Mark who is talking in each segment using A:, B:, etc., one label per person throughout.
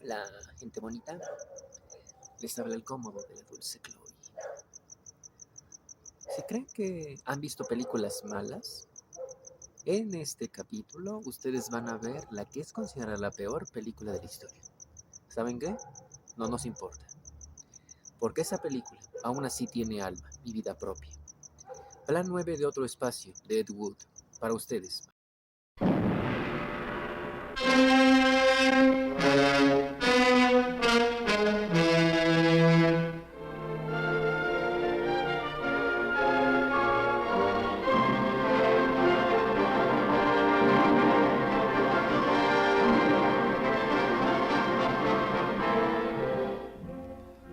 A: La gente bonita, les habla el cómodo de la dulce Chloe. Si creen que han visto películas malas, en este capítulo ustedes van a ver la que es considerada la peor película de la historia. ¿Saben qué? No nos importa, porque esa película aún así tiene alma y vida propia. Plan 9 de Otro Espacio, de Ed Wood, para ustedes.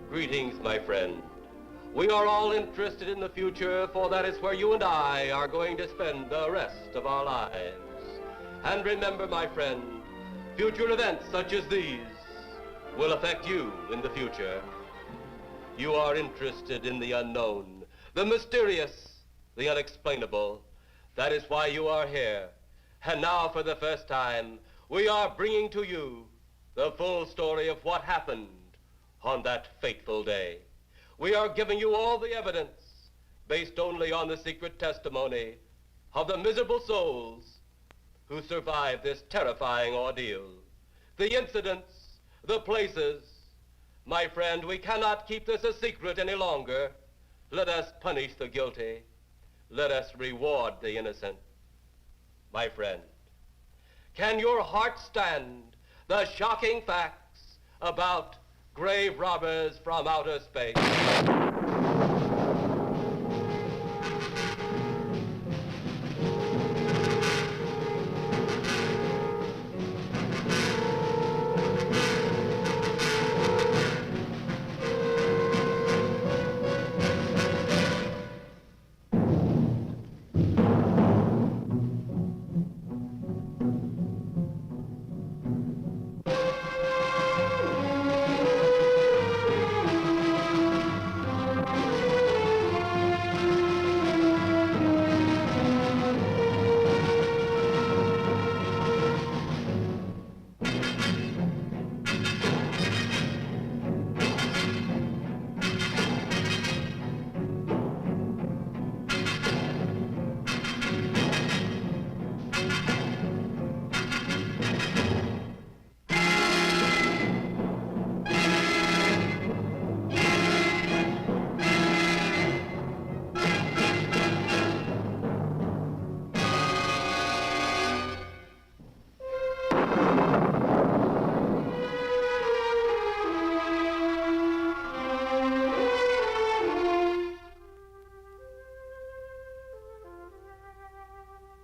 B: Greetings, my friend. We are all interested in the future, for that is where you and I are going to spend the rest of our lives. And remember, my friend, future events such as these will affect you in the future. You are interested in the unknown, the mysterious, the unexplainable. That is why you are here. And now, for the first time, we are bringing to you the full story of what happened on that fateful day. We are giving you all the evidence based only on the secret testimony of the miserable souls who survived this terrifying ordeal. The incidents, the places. My friend, we cannot keep this a secret any longer. Let us punish the guilty. Let us reward the innocent. My friend, can your heart stand the shocking facts about grave robbers from outer space?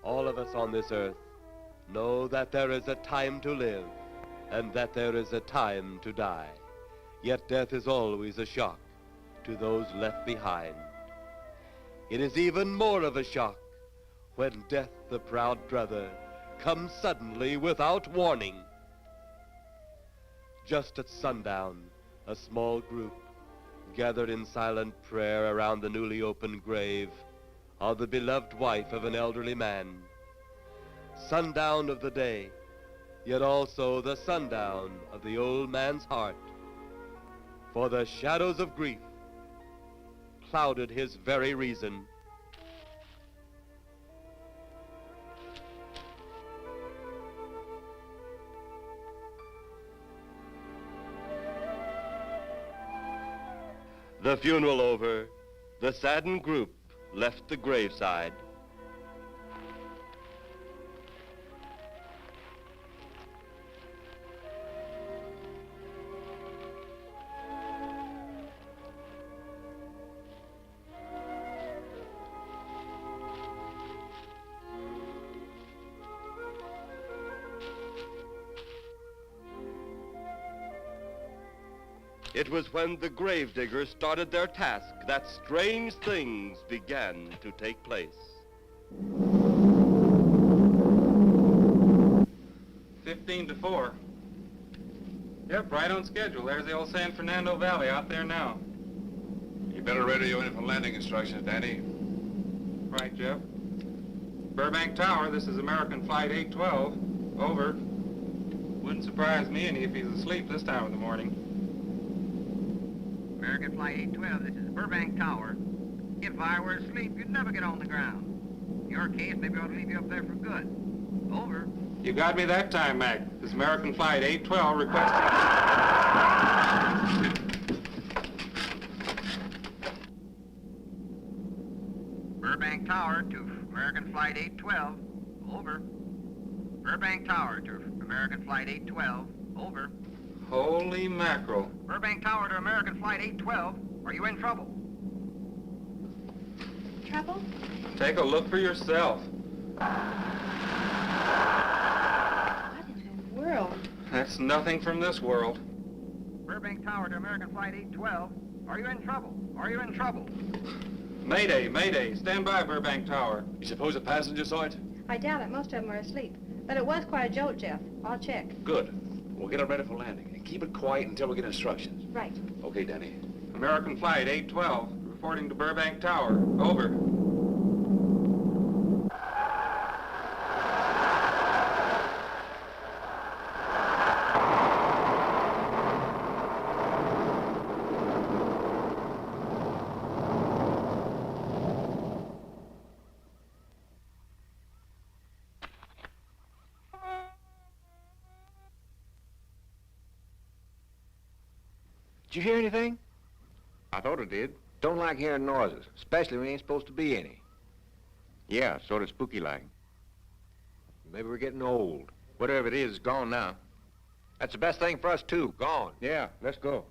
B: All of us on this earth know that there is a time to live and that there is a time to die. Yet death is always a shock to those left behind. It is even more of a shock when death, the proud brother, comes suddenly without warning. Just at sundown, a small group gathered in silent prayer around the newly opened grave of the beloved wife of an elderly man. Sundown of the day, yet also the sundown of the old man's heart. For the shadows of grief clouded his very reason. The funeral over, the saddened group left the graveside. It was when the gravediggers started their task that strange things began to take place.
C: 15-4. Yep, right on schedule. There's the old San Fernando Valley out there now.
D: You better radio in for landing instructions, Danny.
C: Right, Jeff. Burbank Tower, this is American Flight 812. Over.
E: Wind
C: surprise me any if he's asleep this time of the morning.
E: American Flight 812, this is Burbank Tower. If I were asleep, you'd never get on the ground. In your case, maybe I ought to leave you up there for good. Over.
C: You got me that time, Mac. This is American Flight 812 requesting...
E: Burbank Tower to American Flight 812. Over. Burbank Tower to American Flight 812. Over.
C: Holy mackerel.
E: Burbank Tower to American Flight 812. Are you in trouble?
F: Trouble?
C: Take a look for yourself.
F: What in the world?
C: That's nothing from this world.
E: Burbank Tower to American Flight 812. Are you in trouble? Are you in trouble?
C: Mayday, mayday. Stand by, Burbank Tower.
D: You suppose a passenger saw it?
F: I doubt it. Most of them are asleep. But it was quite a jolt, Jeff. I'll check.
D: Good. We'll get it ready for landing. And keep it quiet until we get instructions.
F: Right.
D: Okay, Danny.
C: American Flight 812, reporting to Burbank Tower. Over.
G: Did you hear anything?
D: I thought it did.
G: Don't like hearing noises, especially when there ain't supposed to be any.
D: Yeah, sort of spooky-like.
G: Maybe we're getting old.
D: Whatever it is, it's gone now.
G: That's the best thing for us, too. Gone.
D: Yeah, let's go.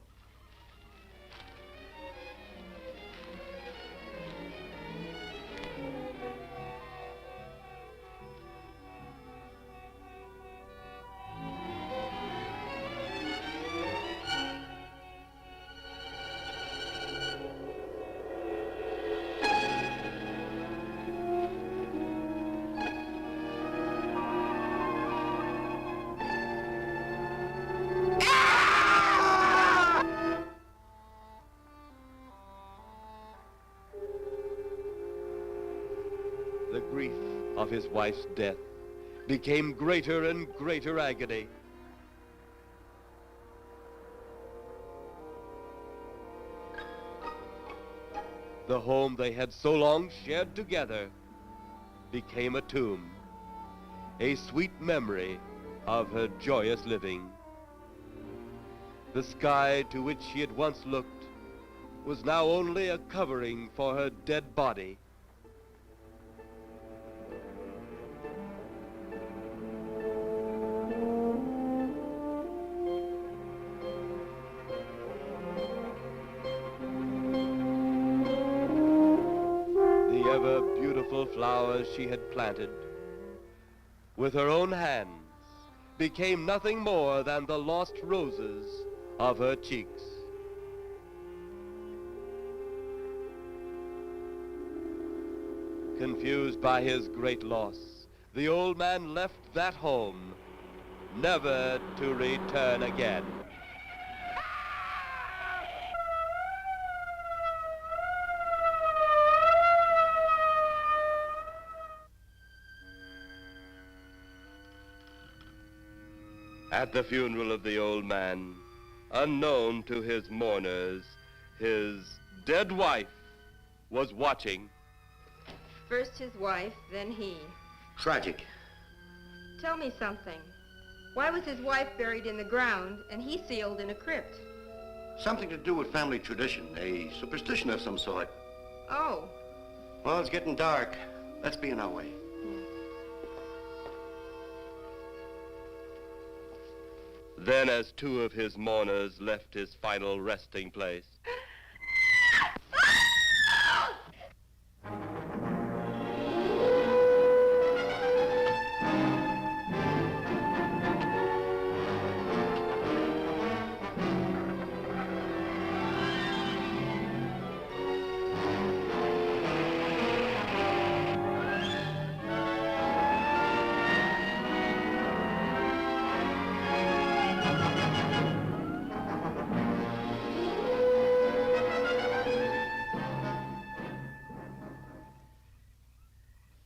H: The grief of his wife's death became greater and greater agony. The home they had so long shared together became a tomb, a sweet memory of her joyous living. The sky to which she had once looked was now only a covering for her dead body. The ever-beautiful flowers she had planted, with her own hands, became nothing more than the lost roses of her cheeks. Confused by his great loss, the old man left that home, never to return again. At the funeral of the old man, unknown to his mourners, his dead wife was watching.
F: First his wife, then he.
G: Tragic.
F: Tell me something. Why was his wife buried in the ground and he sealed in a crypt?
I: Something to do with family tradition, a superstition of some sort.
F: Oh.
I: Well, it's getting dark. Let's be on our way.
H: Then, as two of his mourners left his final resting place,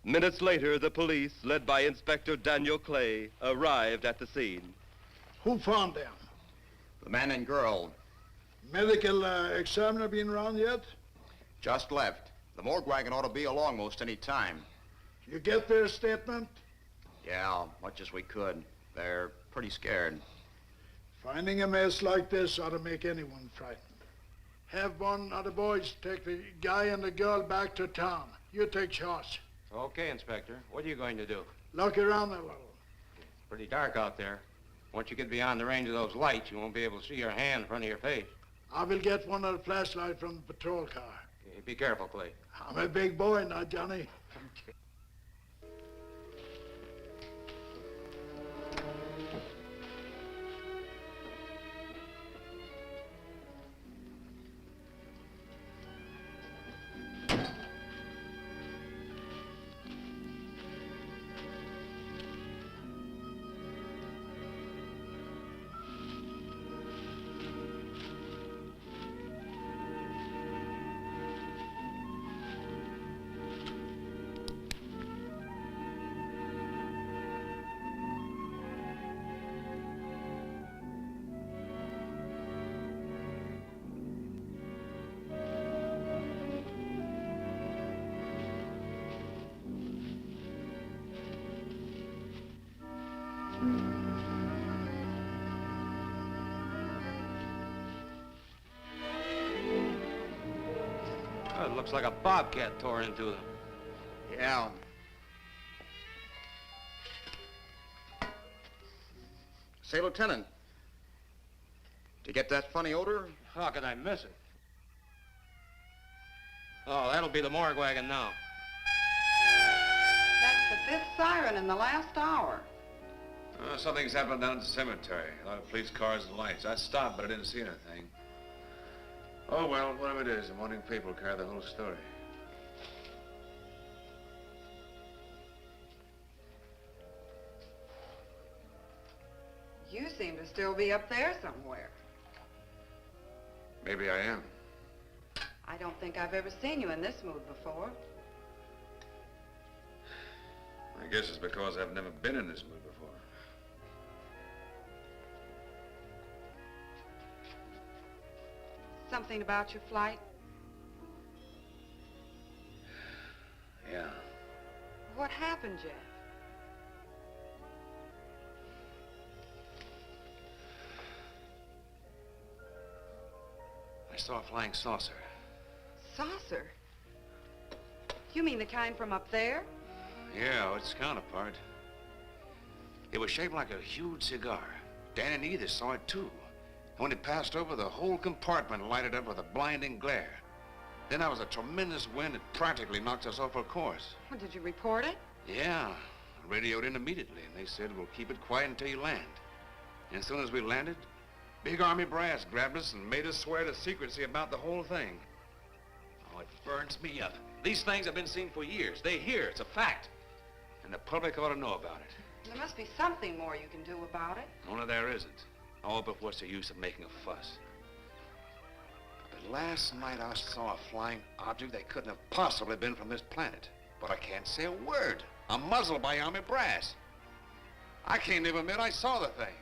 H: minutes later, the police, led by Inspector Daniel Clay, arrived at the scene.
J: Who found them?
K: The man and girl.
J: Medical examiner been around yet?
K: Just left. The morgue wagon ought to be along most any time.
J: You get their statement?
K: Yeah, much as we could. They're pretty scared.
J: Finding a mess like this ought to make anyone frightened. Have one of the boys take the guy and the girl back to town. You take charge.
C: Okay, Inspector. What are you going to do?
J: Look around a little.
C: It's pretty dark out there. Once you get beyond the range of those lights, you won't be able to see your hand in front of your face.
J: I will get one of the flashlights from the patrol car.
C: Okay, be careful, Clay.
J: I'm a big boy now, Johnny.
C: Oh, it looks like a bobcat tore into them.
K: Yeah. Say, Lieutenant, did you get that funny odor?
C: How could I miss it? Oh, that'll be the morgue wagon now.
L: That's the 5th siren in the last hour.
D: Something's happened down at the cemetery. A lot of police cars and lights. I stopped, but I didn't see anything. Oh, well, whatever it is, the morning paper will carry the whole story.
L: You seem to still be up there somewhere.
D: Maybe I am.
L: I don't think I've ever seen you in this mood before.
D: I guess it's because I've never been in this mood before.
L: Something about your flight?
D: Yeah.
L: What happened, Jeff?
D: I saw a flying saucer.
L: Saucer? You mean the kind from up there?
D: Yeah, its counterpart. It was shaped like a huge cigar. Dan and Edith saw it too. And when it passed over, the whole compartment lighted up with a blinding glare. Then there was a tremendous wind that practically knocked us off our course.
L: Well, did you report it?
D: Yeah, I radioed in immediately, and they said, we'll keep it quiet until you land. And as soon as we landed, big army brass grabbed us and made us swear to secrecy about the whole thing. Oh, it burns me up. These things have been seen for years. They hear, it's a fact. And the public ought to know about it.
L: There must be something more you can do about it.
D: Only there isn't. Oh, but what's the use of making a fuss? But last night I saw a flying object that couldn't have possibly been from this planet. But I can't say a word. I'm muzzled by army brass. I can't even admit I saw the thing.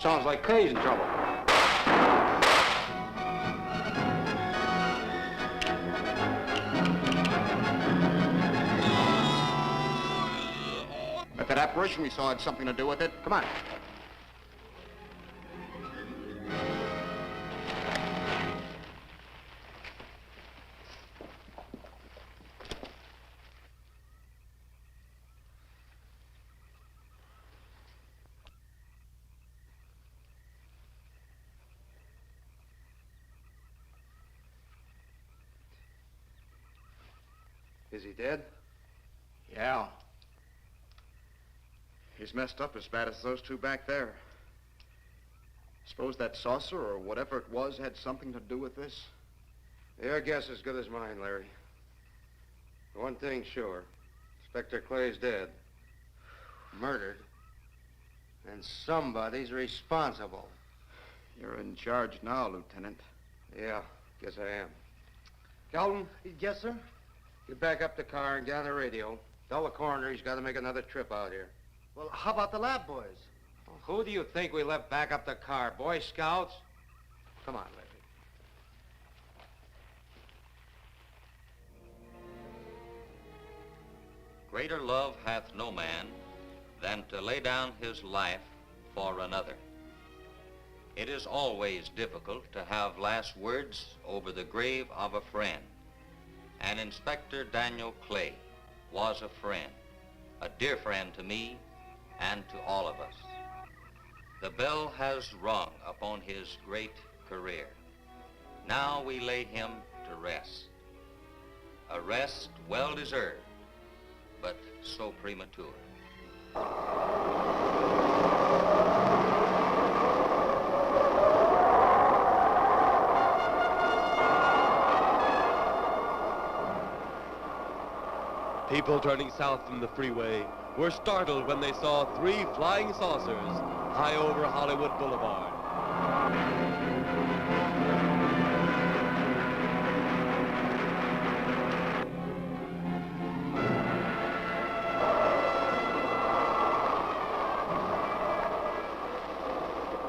K: Sounds like Kay's in trouble. If that apparition we saw had something to do with it, come on.
D: Is he dead?
K: Yeah. He's messed up as bad as those two back there. Suppose that saucer or whatever it was had something to do with this?
D: Your guess as good as mine, Larry. One thing's sure. Inspector Clay's dead. Murdered. And somebody's responsible.
K: You're in charge now, Lieutenant.
D: Yeah, guess I am. Calton?
M: Yes, sir?
D: Get back up the car and get on the radio. Tell the coroner he's got to make another trip out here.
M: Well, how about the lab boys?
D: Well, who do you think we left back up the car? Boy Scouts? Come on, Larry.
N: Greater love hath no man than to lay down his life for another. It is always difficult to have last words over the grave of a friend. And Inspector Daniel Clay was a friend, a dear friend to me and to all of us. The bell has rung upon his great career. Now we lay him to rest. A rest well deserved, but so premature.
H: People turning south from the freeway were startled when they saw 3 flying saucers high over Hollywood Boulevard.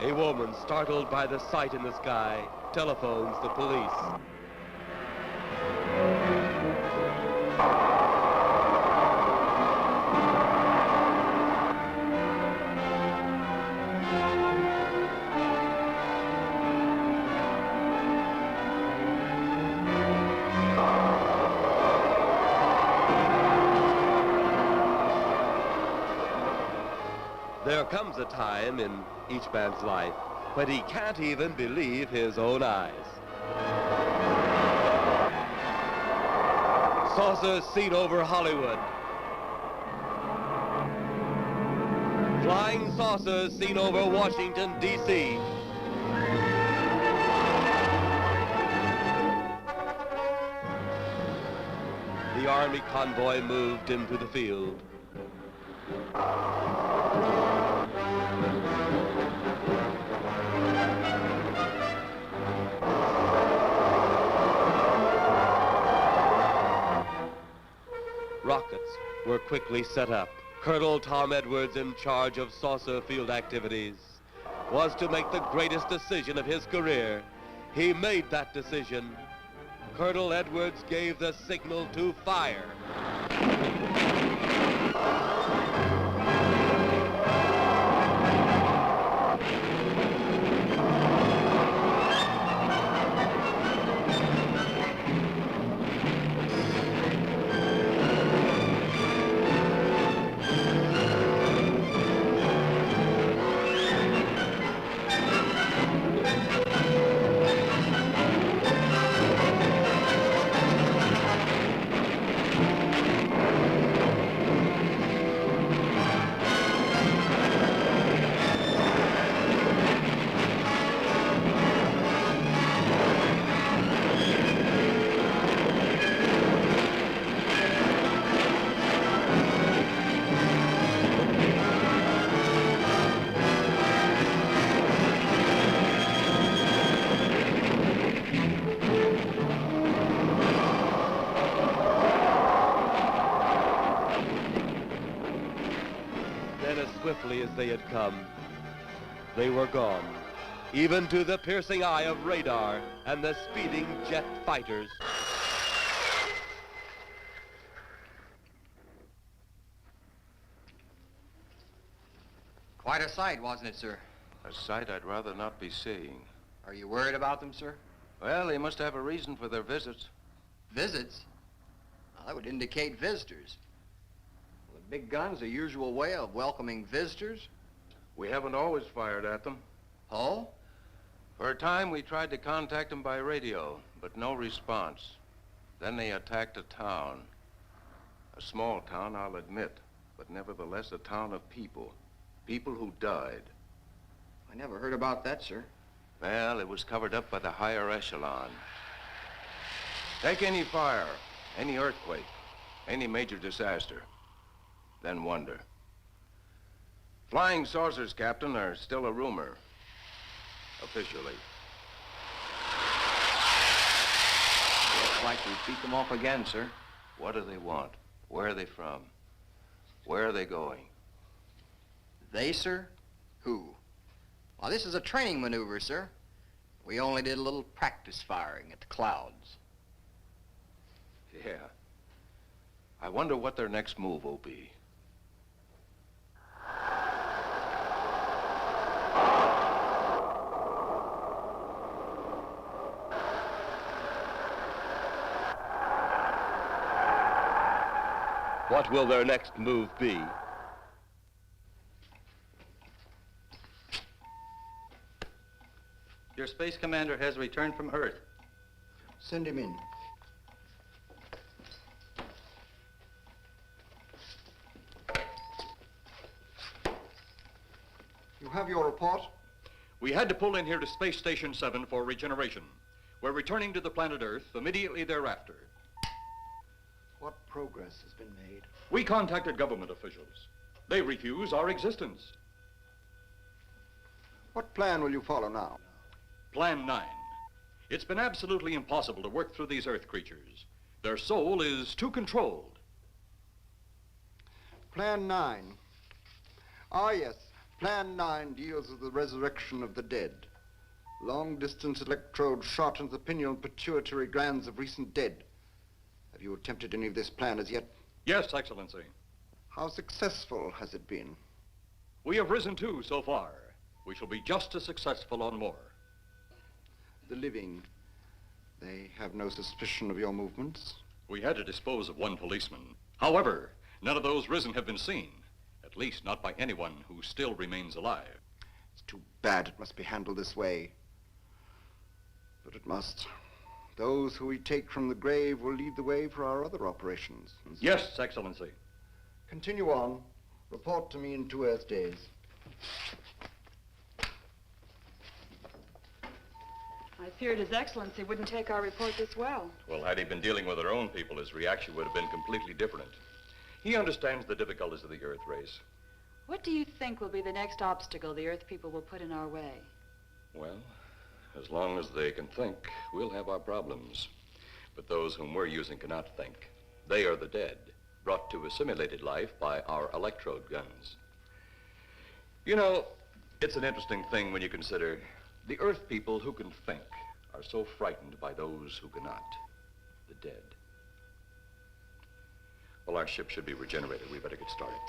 H: A woman, startled by the sight in the sky, telephones the police. There comes a time in each man's life when he can't even believe his own eyes. Saucers seen over Hollywood. Flying saucers seen over Washington, D.C. The Army convoy moved into the field. Rockets were quickly set up. Colonel Tom Edwards, in charge of saucer field activities, was to make the greatest decision of his career. He made that decision. Colonel Edwards gave the signal to fire. Then, as swiftly as they had come, they were gone, even to the piercing eye of radar and the speeding jet fighters.
E: Quite a sight, wasn't it, sir?
O: A sight I'd rather not be seeing.
E: Are you worried about them, sir?
O: Well, they must have a reason for their visits.
E: Visits? Well, that would indicate visitors. Well, the big gun's the usual way of welcoming visitors.
O: We haven't always fired at them.
E: Oh?
O: For a time, we tried to contact them by radio, but no response. Then they attacked a town. A small town, I'll admit, but nevertheless a town of people. People who died.
E: I never heard about that, sir.
O: Well, it was covered up by the higher echelon. Take any fire, any earthquake, any major disaster, then wonder. Flying saucers, Captain, are still a rumor, officially.
E: Looks like we beat them off again, sir.
O: What do they want? Where are they from? Where are they going?
E: They, sir? Who? Well, this is a training maneuver, sir. We only did a little practice firing at the clouds.
O: Yeah. I wonder what their next move will be.
H: What will their next move be?
C: Your space commander has returned from Earth.
K: Send him in. You have your report?
P: We had to pull in here to Space Station 7 for regeneration. We're returning to the planet Earth immediately thereafter.
K: What progress has been made?
P: We contacted government officials. They refuse our existence.
K: What plan will you follow now?
P: Plan 9. It's been absolutely impossible to work through these Earth creatures. Their soul is too controlled.
K: Plan 9. Ah, yes. Plan 9 deals with the resurrection of the dead. Long-distance electrode shot into the pineal and pituitary glands of recent dead. Have you attempted any of this plan as yet?
P: Yes, Excellency.
K: How successful has it been?
P: We have risen too so far. We shall be just as successful on more.
K: The living, they have no suspicion of your movements?
P: We had to dispose of one policeman. However, none of those risen have been seen. At least not by anyone who still remains alive.
K: It's too bad it must be handled this way. But it must. Those who we take from the grave will lead the way for our other operations.
P: Yes, Excellency.
K: Continue on. Report to me in 2 Earth days.
L: I feared His Excellency wouldn't take our report this well.
P: Well, had he been dealing with our own people, his reaction would have been completely different. He understands the difficulties of the Earth race.
L: What do you think will be the next obstacle the Earth people will put in our way?
P: Well, as long as they can think, we'll have our problems. But those whom we're using cannot think. They are the dead, brought to a simulated life by our electrode guns. You know, it's an interesting thing when you consider the Earth people who can think are so frightened by those who cannot, the dead. Well, our ship should be regenerated. We better get started.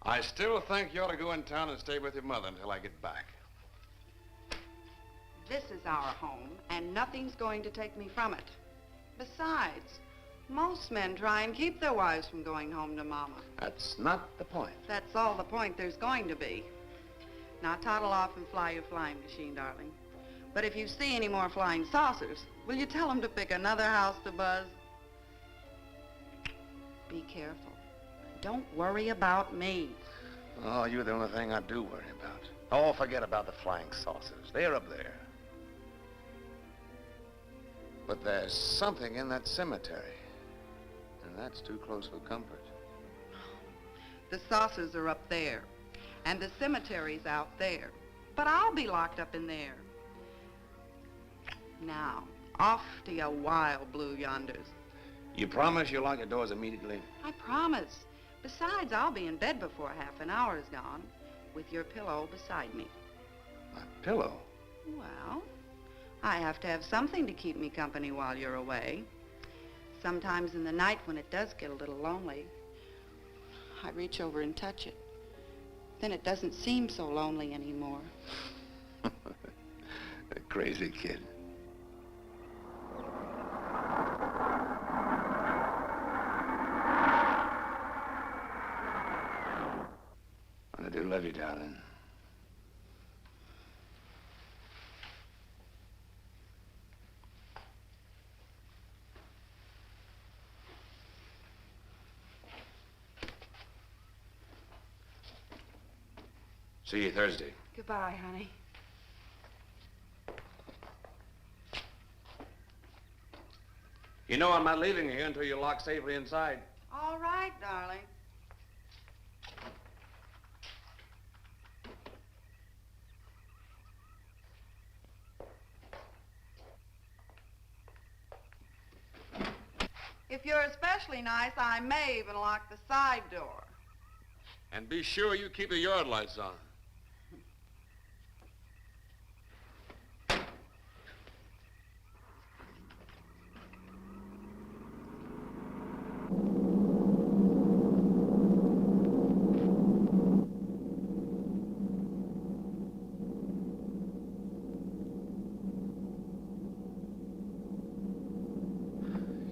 D: I still think you ought to go in town and stay with your mother until I get back.
L: This is our home, and nothing's going to take me from it. Besides, most men try and keep their wives from going home to Mama.
D: That's not the point.
L: That's all the point there's going to be. Now toddle off and fly your flying machine, darling. But if you see any more flying saucers, will you tell them to pick another house to buzz? Be careful. Don't worry about me.
D: Oh, you're the only thing I do worry about. Oh, forget about the flying saucers. They're up there. But there's something in that cemetery. And that's too close for comfort.
L: The saucers are up there, and the cemetery's out there. But I'll be locked up in there. Now, off to your wild blue yonders.
D: You promise you'll lock your doors immediately?
L: I promise. Besides, I'll be in bed before half an hour is gone, with your pillow beside me.
D: My pillow?
L: Well, I have to have something to keep me company while you're away. Sometimes in the night when it does get a little lonely, I reach over and touch it. Then it doesn't seem so lonely anymore.
D: A crazy kid. I do love you, darling. See you Thursday.
L: Goodbye, honey.
D: You know I'm not leaving you here until you're locked safely inside.
L: All right, darling. If you're especially nice, I may even lock the side door.
D: And be sure you keep the yard lights on.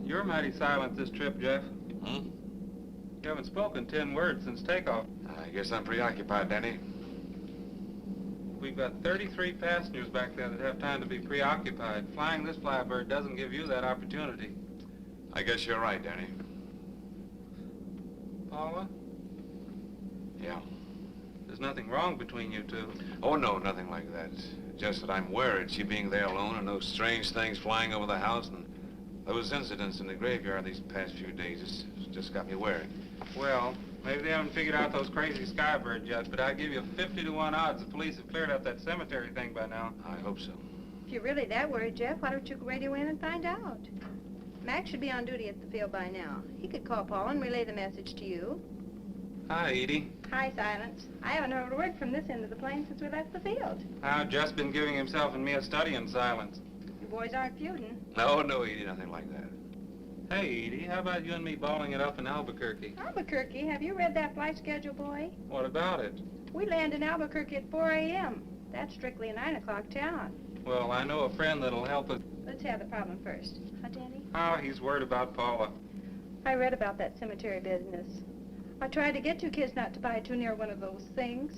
C: You're mighty silent this trip, Jeff.
D: Hmm?
C: You haven't spoken 10 words since takeoff.
D: I guess I'm preoccupied, Danny.
C: We've got 33 passengers back there that have time to be preoccupied. Flying this flybird doesn't give you that opportunity.
D: I guess you're right, Danny.
C: Paula?
D: Yeah.
C: There's nothing wrong between you two.
D: Oh, no, nothing like that. Just that I'm worried, she being there alone and those strange things flying over the house and those incidents in the graveyard these past few days. It's just got me worried.
C: Well, maybe they haven't figured out those crazy skybirds yet, but I'd give you 50 to 1 odds the police have cleared up that cemetery thing by now.
D: I hope so.
F: If you're really that worried, Jeff, why don't you radio in and find out? Mac should be on duty at the field by now. He could call Paul and relay the message to you.
C: Hi, Edie.
F: Hi, Silence. I haven't heard a word from this end of the plane since we left the field.
C: I've just been giving himself and me a study in silence.
F: You boys aren't feuding.
D: No, Edie, nothing like that.
C: Hey, Edie, how about you and me balling it up in Albuquerque?
F: Albuquerque? Have you read that flight schedule, boy?
C: What about it?
F: We land in Albuquerque at 4 a.m. That's strictly a 9 o'clock town.
C: Well, I know a friend that'll help us.
F: Let's have the problem first. Huh, Danny?
C: Oh, he's worried about Paula.
F: I read about that cemetery business. I tried to get you kids not to buy too near one of those things.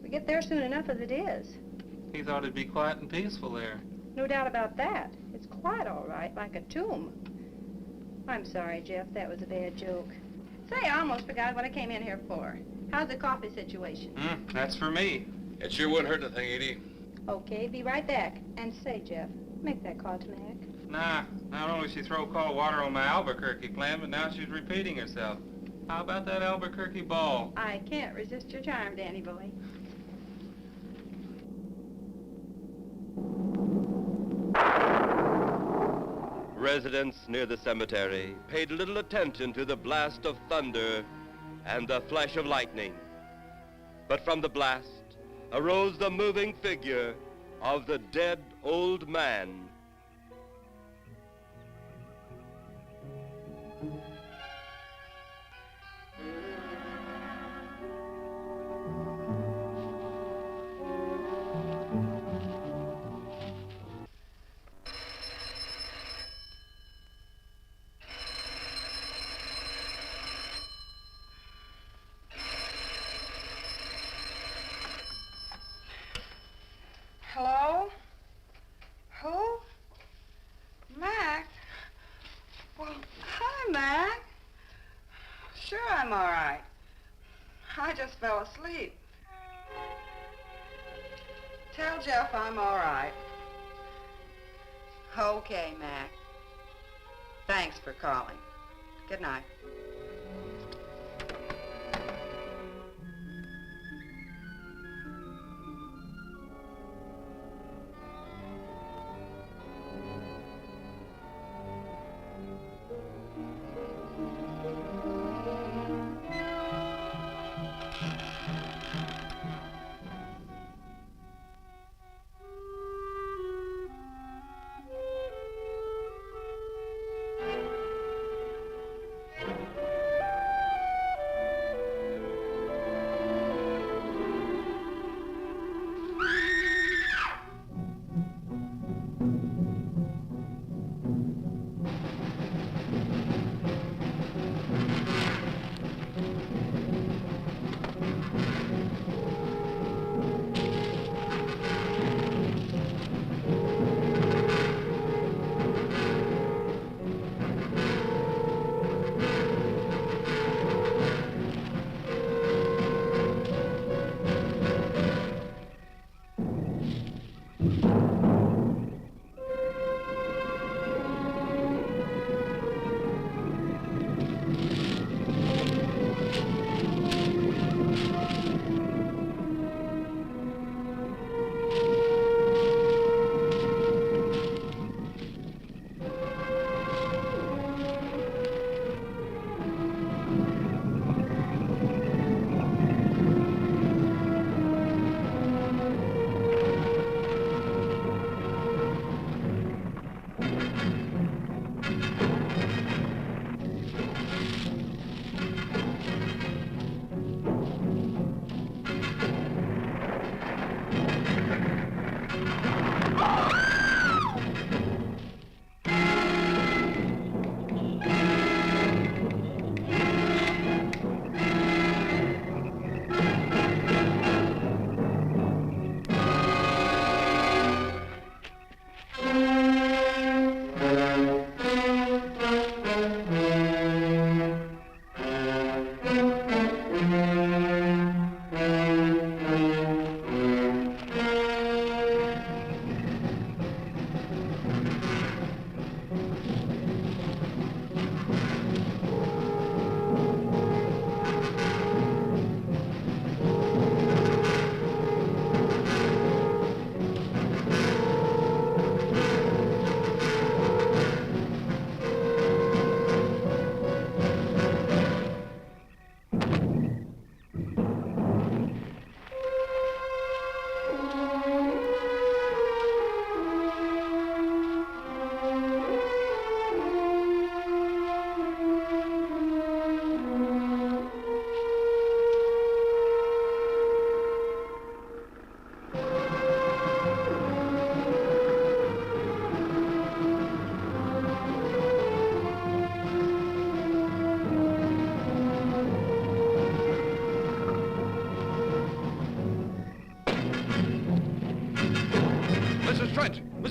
F: We get there soon enough as it is.
C: He thought it'd be quiet and peaceful there.
F: No doubt about that. It's quiet all right, like a tomb. I'm sorry, Jeff. That was a bad joke. Say, I almost forgot what I came in here for. How's the coffee situation?
C: That's for me.
D: It sure wouldn't hurt a thing, Edie.
F: Okay, be right back. And say, Jeff, make that call to Mac.
C: Nah, not only she throw cold water on my Albuquerque plan, but now she's repeating herself. How about that Albuquerque ball?
F: I can't resist your charm, Danny boy.
H: Residents near the cemetery paid little attention to the blast of thunder and the flash of lightning. But from the blast arose the moving figure of the dead old man.
L: just fell asleep. Tell Jeff I'm all right. Okay, Mac. Thanks for calling. Good night.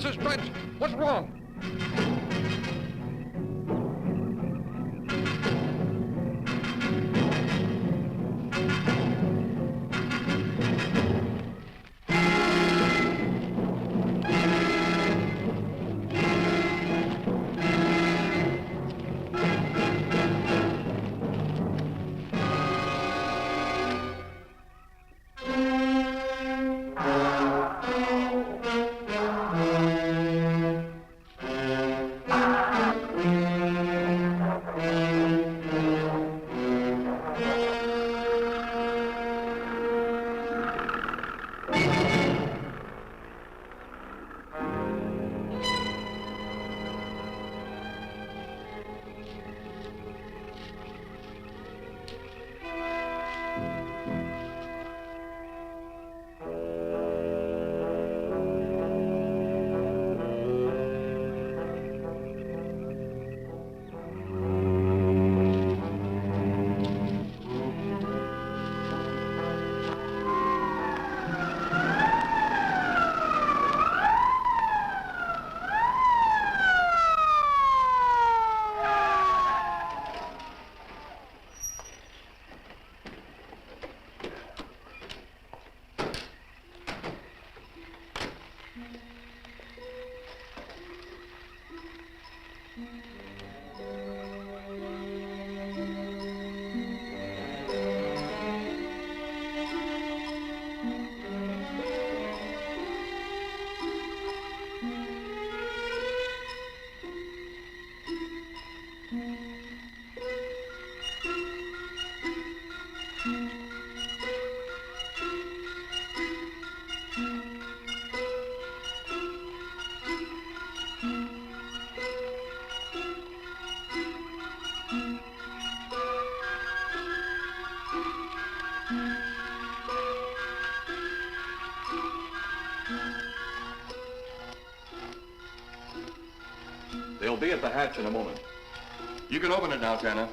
O: Mrs. Trent, what's wrong?
P: They'll be at the hatch in a moment. You can open it now, Tanner.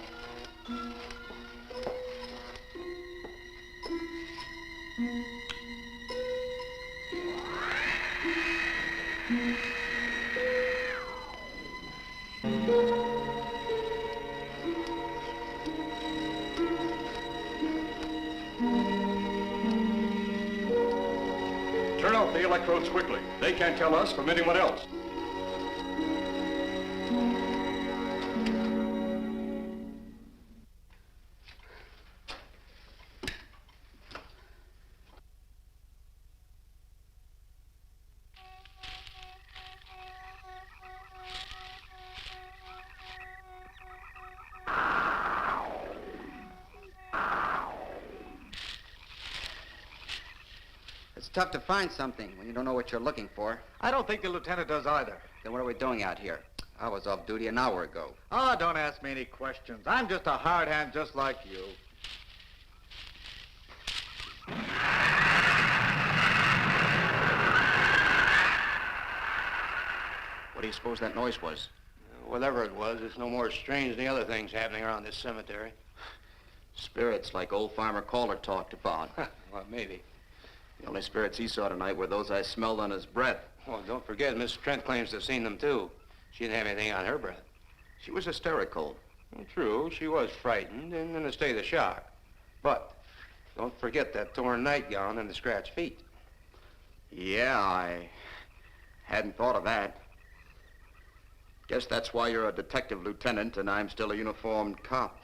P: Turn off the electrodes quickly. They can't tell us from anyone else.
E: It's tough to find something when you don't know what you're looking for.
M: I don't think the lieutenant does either.
E: Then what are we doing out here? I was off duty an hour ago.
M: Oh, don't ask me any questions. I'm just a hard hand just like you.
E: What do you suppose that noise was?
I: Whatever it was, it's no more strange than the other things happening around this cemetery.
E: Spirits like old Farmer Calder talked about.
I: Well, maybe.
E: The only spirits he saw tonight were those I smelled on his breath.
I: Well, don't forget, Miss Trent claims to have seen them, too. She didn't have anything on her breath.
E: She was hysterical.
I: Well, true, she was frightened and in a state of shock. But don't forget that torn nightgown and the scratched feet.
E: Yeah, I hadn't thought of that. Guess that's why you're a detective lieutenant and I'm still a uniformed cop.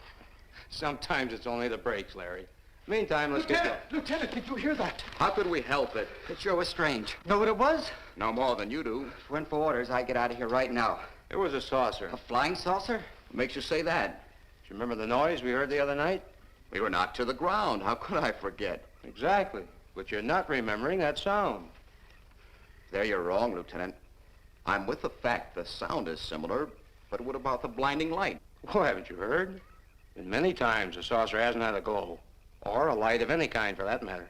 I: Sometimes it's only the breaks, Larry. Meantime, let's get going.
M: Lieutenant, did you hear that?
E: How could we help it? It sure was strange.
M: Know what it was?
E: No more than you do. If it weren't for orders, I'd get out of here right now.
I: It was a saucer.
E: A flying saucer? What makes you say that?
I: Do you remember the noise we heard the other night?
E: We were knocked to the ground. How could I forget?
I: Exactly. But you're not remembering that sound.
E: There you're wrong, Lieutenant. I'm with the fact the sound is similar, but what about the blinding light?
I: Oh, haven't you heard? And many times the saucer hasn't had a glow. Or a light of any kind, for that matter.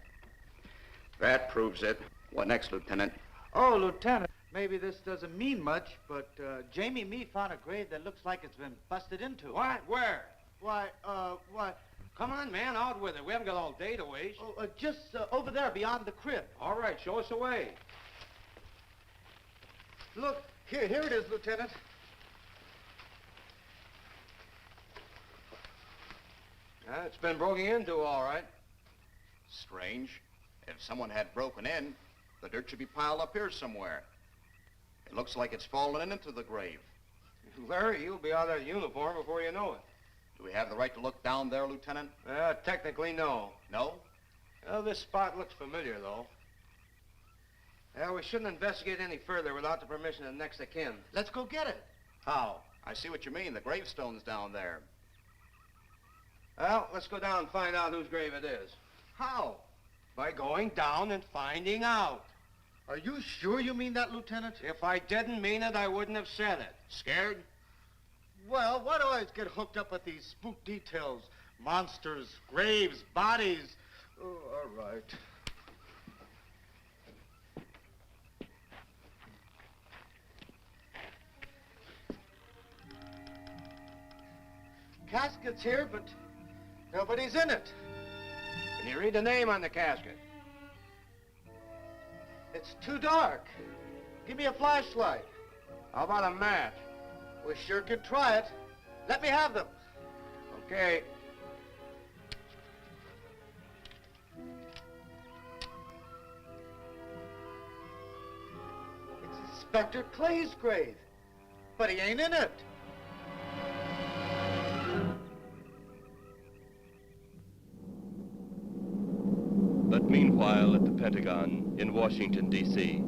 E: That proves it. What next, Lieutenant?
M: Oh, Lieutenant, maybe this doesn't mean much, but Jamie Mee found a grave that looks like it's been busted into.
I: What? Where?
M: Why?
I: Come on, man, out with it. We haven't got all day to waste.
M: Oh, just over there beyond the crib.
I: All right, show us the way.
M: Look, here it is, Lieutenant.
I: It's been broken into, all right.
E: Strange. If someone had broken in, the dirt should be piled up here somewhere. It looks like it's fallen into the grave.
I: Larry, you'll be out of uniform before you know it.
E: Do we have the right to look down there, Lieutenant?
I: Technically, no.
E: No?
I: Well, this spot looks familiar, though. We shouldn't investigate any further without the permission of next of kin.
M: Let's go get it.
E: How? I see what you mean. The gravestone's down there.
I: Well, let's go down and find out whose grave it is.
M: How?
I: By going down and finding out.
M: Are you sure you mean that, Lieutenant?
I: If I didn't mean it, I wouldn't have said it.
E: Scared?
M: Well, why do I always get hooked up with these spook details? Monsters, graves, bodies. Oh, all right. Casket's here, but nobody's in it.
I: Can you read the name on the casket?
M: It's too dark. Give me a flashlight.
I: How about a match?
M: We sure could try it. Let me have them.
I: Okay.
M: It's Inspector Clay's grave, but he ain't in it.
H: Meanwhile, at the Pentagon in Washington, D.C.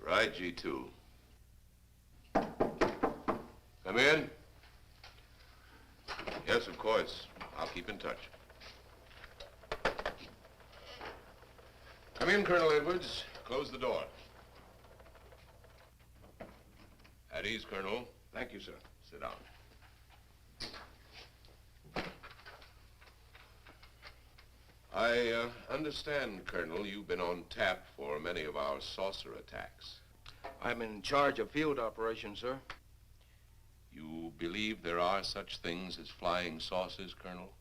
O: Right, G2. Come in. Yes, of course. I'll keep in touch. Come in, Colonel Edwards. Close the door. At ease, Colonel.
G: Thank you, sir.
O: Sit down. I understand, Colonel, you've been on tap for many of our saucer attacks.
G: I'm in charge of field operations, sir.
O: You believe there are such things as flying saucers, Colonel?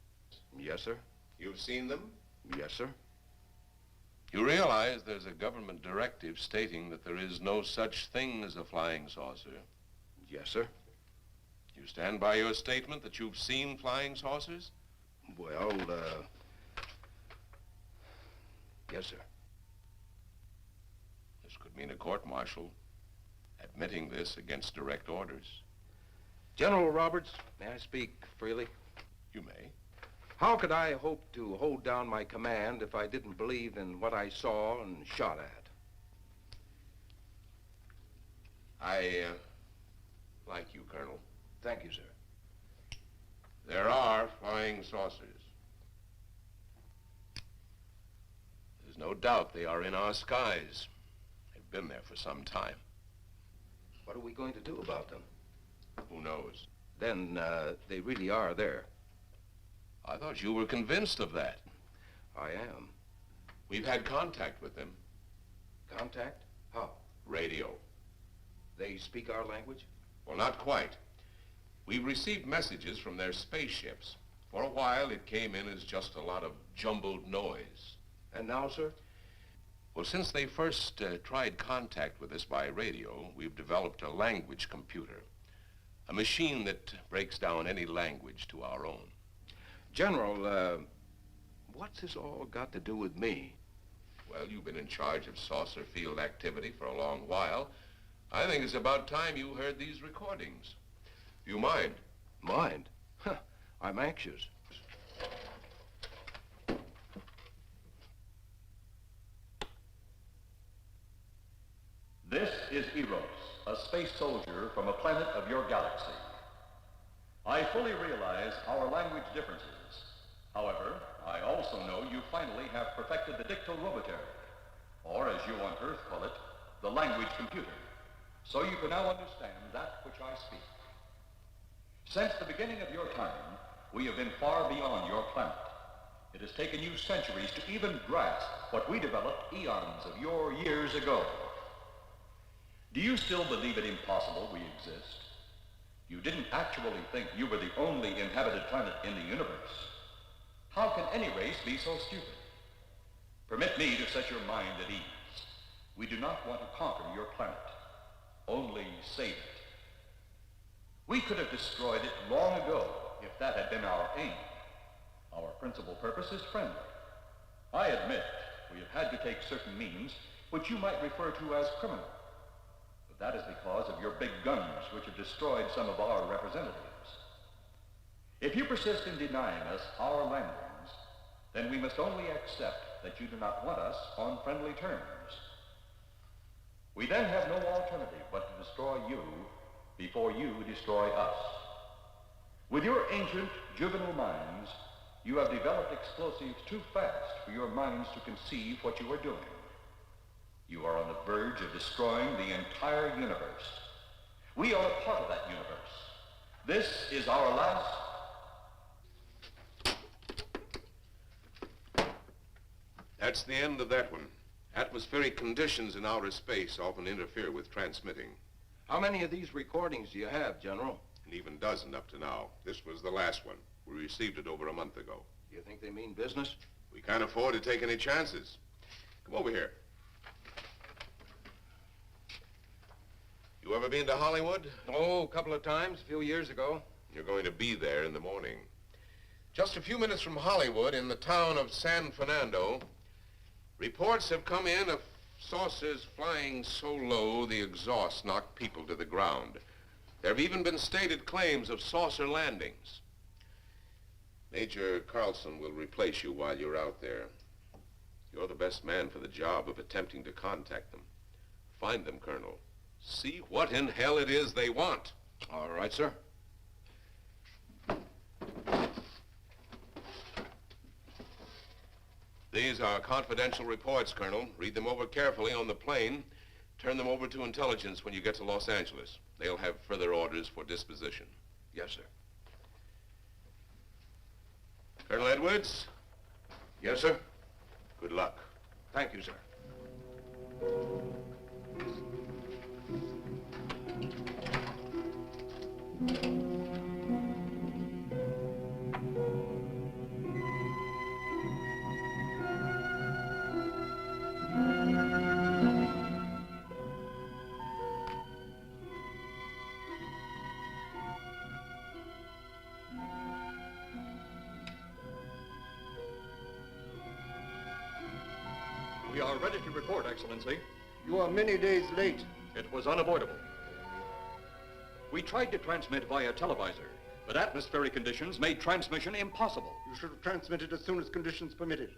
G: Yes, sir.
O: You've seen them?
G: Yes, sir.
O: You realize there's a government directive stating that there is no such thing as a flying saucer?
G: Yes, sir.
O: You stand by your statement that you've seen flying saucers?
G: Well, yes, sir.
O: This could mean a court-martial, admitting this against direct orders.
G: General Roberts, may I speak freely?
O: You may.
G: How could I hope to hold down my command if I didn't believe in what I saw and shot at?
O: I like you, Colonel.
G: Thank you, sir.
O: There are flying saucers. There's no doubt they are in our skies. They've been there for some time.
G: What are we going to do about them?
O: Who knows?
G: Then, they really are there.
O: I thought you were convinced of that.
G: I am.
O: We've had contact with them.
G: Contact? How?
O: Radio.
G: They speak our language?
O: Well, not quite. We've received messages from their spaceships. For a while, it came in as just a lot of jumbled noise.
G: And now, sir?
O: Well, since they first tried contact with us by radio, we've developed a language computer. A machine that breaks down any language to our own.
G: General, what's this all got to do with me?
O: Well, you've been in charge of saucer field activity for a long while. I think it's about time you heard these recordings. Do you mind?
G: Mind? Huh, I'm anxious.
Q: This is Eros, a space soldier from a planet of your galaxy. I fully realize our language differences. However, I also know you finally have perfected the dictorobotery, or as you on Earth call it, the language computer. So you can now understand that which I speak. Since the beginning of your time, we have been far beyond your planet. It has taken you centuries to even grasp what we developed eons of your years ago. Do you still believe it impossible we exist? You didn't actually think you were the only inhabited planet in the universe. How can any race be so stupid? Permit me to set your mind at ease. We do not want to conquer your planet, only save it. We could have destroyed it long ago if that had been our aim. Our principal purpose is friendly. I admit we have had to take certain means which you might refer to as criminal. But that is because of your big guns which have destroyed some of our representatives. If you persist in denying us our landings, then we must only accept that you do not want us on friendly terms. We then have no alternative but to destroy you before you destroy us. With your ancient, juvenile minds, you have developed explosives too fast for your minds to conceive what you are doing. You are on the verge of destroying the entire universe. We are a part of that universe. This is our last...
O: That's the end of that one. Atmospheric conditions in outer space often interfere with transmitting.
G: How many of these recordings do you have, General?
O: An even dozen up to now. This was the last one. We received it over a month ago.
G: You think they mean business?
O: We can't afford to take any chances. Come over here. You ever been to Hollywood?
G: Oh, a couple of times, a few years ago.
O: You're going to be there in the morning. Just a few minutes from Hollywood, in the town of San Fernando, reports have come in of saucers flying so low the exhaust knocked people to the ground. There have even been stated claims of saucer landings. Major Carlson will replace you while you're out there. You're the best man for the job of attempting to contact them. Find them, Colonel. See what in hell it is they want.
G: All right, sir.
O: These are confidential reports, Colonel. Read them over carefully on the plane. Turn them over to intelligence when you get to Los Angeles. They'll have further orders for disposition.
G: Yes, sir.
O: Colonel Edwards?
G: Yes, sir.
O: Good luck.
G: Thank you, sir.
Q: We are ready to report, Excellency.
K: You are many days late.
Q: It was unavoidable. We tried to transmit via televisor, but atmospheric conditions made transmission impossible.
K: You should have transmitted as soon as conditions permitted.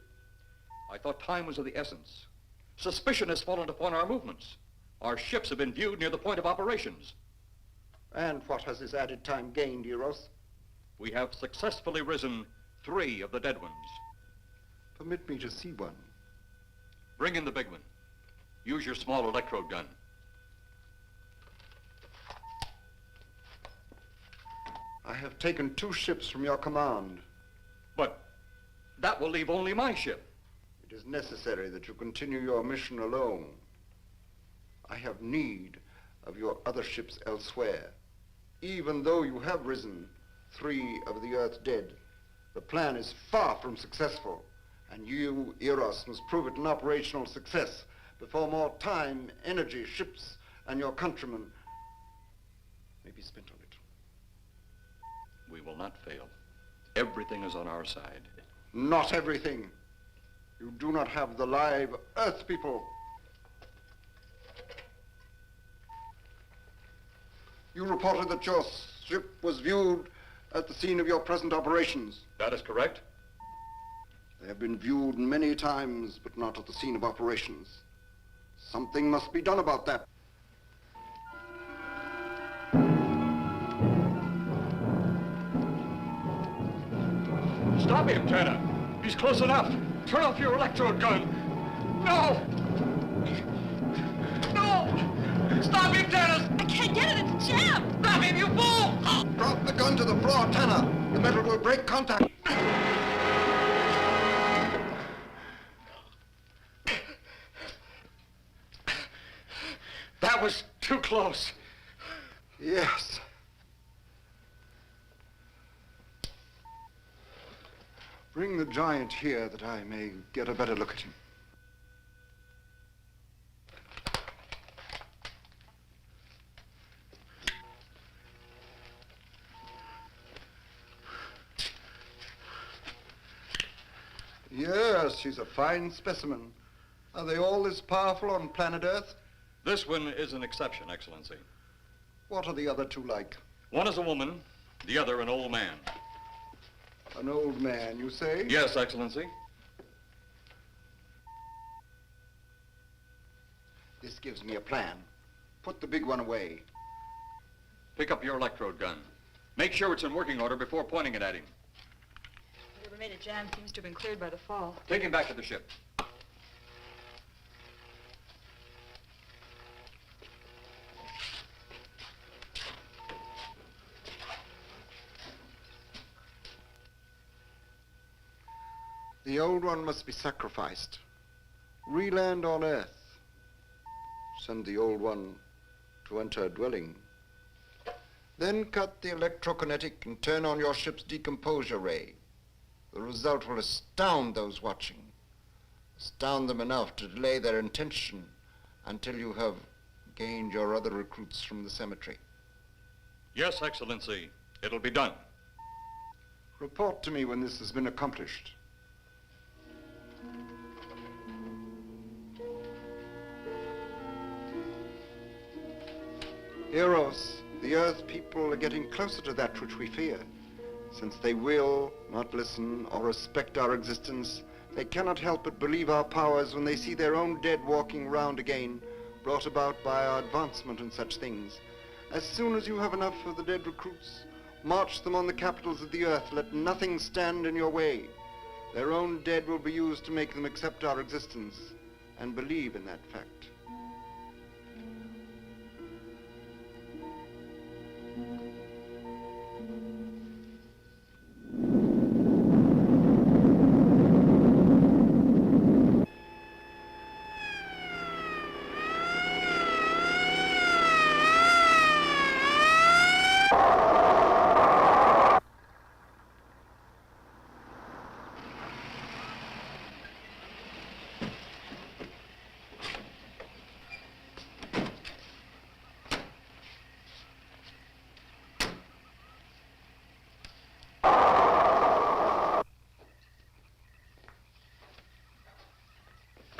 Q: I thought time was of the essence. Suspicion has fallen upon our movements. Our ships have been viewed near the point of operations.
K: And what has this added time gained, Eros?
Q: We have successfully risen 3 of the dead ones.
K: Permit me to see one.
Q: Bring in the big one. Use your small electrode gun.
K: I have taken 2 ships from your command.
Q: But that will leave only my ship.
K: It is necessary that you continue your mission alone. I have need of your other ships elsewhere. Even though you have risen 3 of the Earth's dead, the plan is far from successful. And you, Eros, must prove it an operational success before more time, energy, ships, and your countrymen may be spent on it.
Q: We will not fail. Everything is on our side.
K: Not everything. You do not have the live Earth people. You reported that your ship was viewed at the scene of your present operations.
Q: That is correct.
K: They have been viewed many times, but not at the scene of operations. Something must be done about that.
Q: Stop him, Tanner. He's close enough. Turn off your electrode gun. No! No! Stop him, Tanner!
R: I can't get it. It's jammed.
Q: Stop him, you fool!
K: Drop the gun to the floor, Tanner. The metal will break contact.
Q: That was too close.
K: Yes. Bring the giant here that I may get a better look at him. Yes, he's a fine specimen. Are they all this powerful on planet Earth?
Q: This one is an exception, Excellency.
K: What are the other 2 like?
Q: One is a woman, the other an old man.
K: An old man, you say?
Q: Yes, Excellency.
K: This gives me a plan. Put the big one away.
Q: Pick up your electrode gun. Make sure it's in working order before pointing it at him.
R: Whatever made it jam seems to have been cleared by the fall.
Q: Take him back to the ship.
K: The old one must be sacrificed. Re-land on Earth. Send the old one to enter a dwelling. Then cut the electrokinetic and turn on your ship's decomposure ray. The result will astound those watching. Astound them enough to delay their intention until you have gained your other recruits from the cemetery.
Q: Yes, Excellency. It'll be done.
K: Report to me when this has been accomplished. Eros, The Earth people are getting closer to that which we fear. Since they will not listen or respect our existence, they cannot help but believe our powers when they see their own dead walking round again, brought about by our advancement and such things. As soon as you have enough of the dead recruits, march them on the capitals of the earth. Let nothing stand in your way. Their own dead will be used to make them accept our existence and believe in that fact.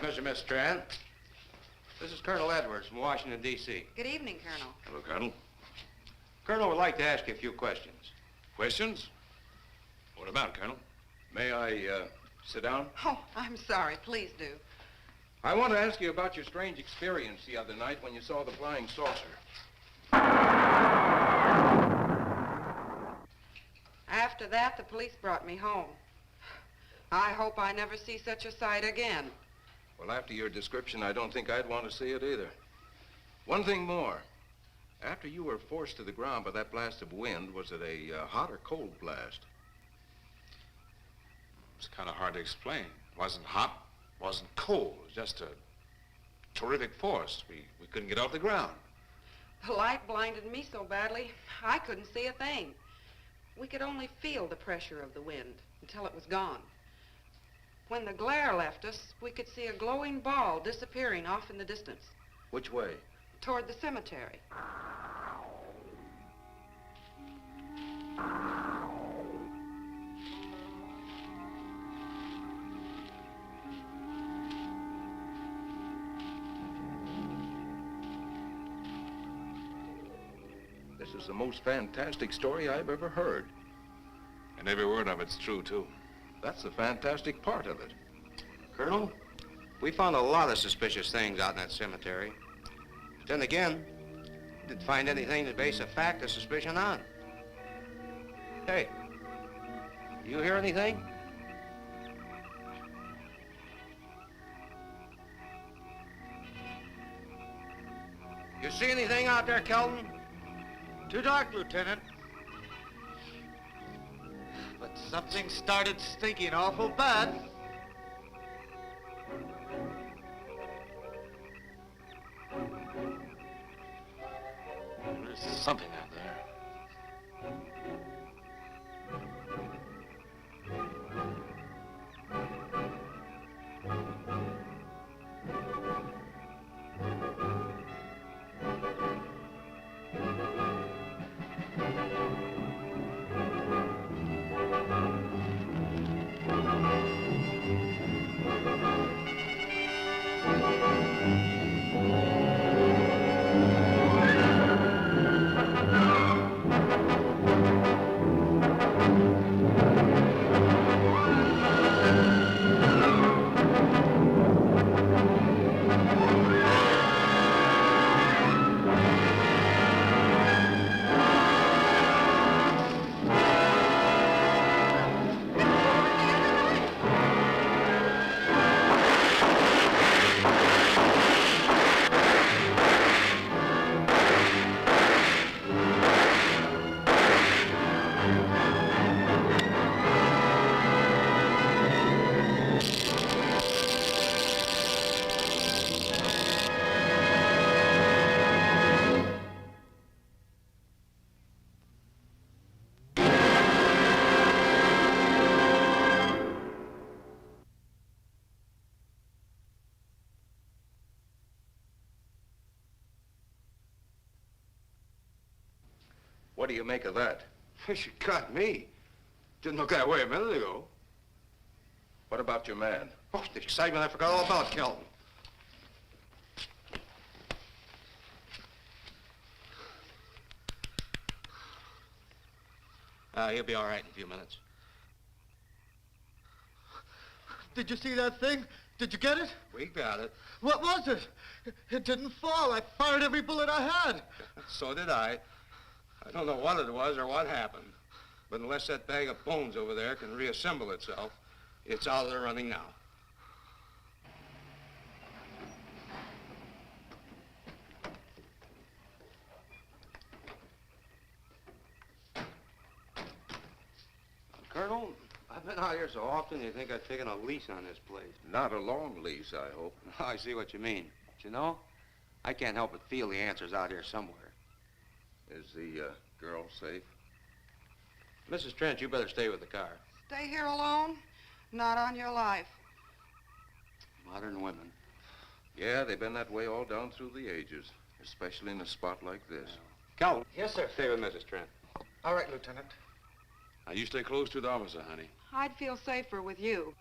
I: Mr. Miss Strand, this is Colonel Edwards from Washington, D.C.
L: Good evening, Colonel.
D: Hello, Colonel.
I: Colonel would like to ask you a few questions.
D: Questions? What about, Colonel?
O: May I, sit down?
L: Oh, I'm sorry. Please do.
O: I want to ask you about your strange experience the other night when you saw the flying saucer.
L: After that, the police brought me home. I hope I never see such a sight again.
O: Well, after your description, I don't think I'd want to see it either. One thing more. After you were forced to the ground by that blast of wind, was it a hot or cold blast?
D: It's kind of hard to explain. It wasn't hot, wasn't cold. It was just a terrific force. We couldn't get off the ground.
L: The light blinded me so badly, I couldn't see a thing. We could only feel the pressure of the wind until it was gone. When the glare left us, we could see a glowing ball disappearing off in the distance.
O: Which way?
L: Toward the cemetery.
O: This is the most fantastic story I've ever heard.
D: And every word of it's true, too.
O: That's the fantastic part of it.
I: Colonel, we found a lot of suspicious things out in that cemetery. But then again, didn't find anything to base a fact or suspicion on. Hey, you hear anything? You see anything out there, Kelton?
M: Too dark, Lieutenant. But something started stinking awful bad.
D: There's something out there.
O: What do you make of that?
I: You got me. Didn't look that way a minute ago.
O: What about your man?
I: Oh, the excitement I forgot all about, Kelton. He'll be all right in a few minutes.
M: Did you see that thing? Did you get it?
I: We got it.
M: What was it? It didn't fall. I fired every bullet I had.
I: So did I. I don't know what it was or what happened. But unless that bag of bones over there can reassemble itself, it's out of the running now. Colonel, I've been out here so often, you think I've taken a lease on this place.
O: Not a long lease, I hope.
I: I see what you mean. But you know, I can't help but feel the answer's out here somewhere.
O: Is the girl safe?
I: Mrs. Trent, you better stay with the car.
L: Stay here alone? Not on your life.
I: Modern women.
O: Yeah, they've been that way all down through the ages, especially in a spot like this.
I: Calvin.
M: Yes, sir.
I: Stay with Mrs. Trent.
M: All right, Lieutenant.
D: Now, you stay close to the officer, honey.
L: I'd feel safer with you.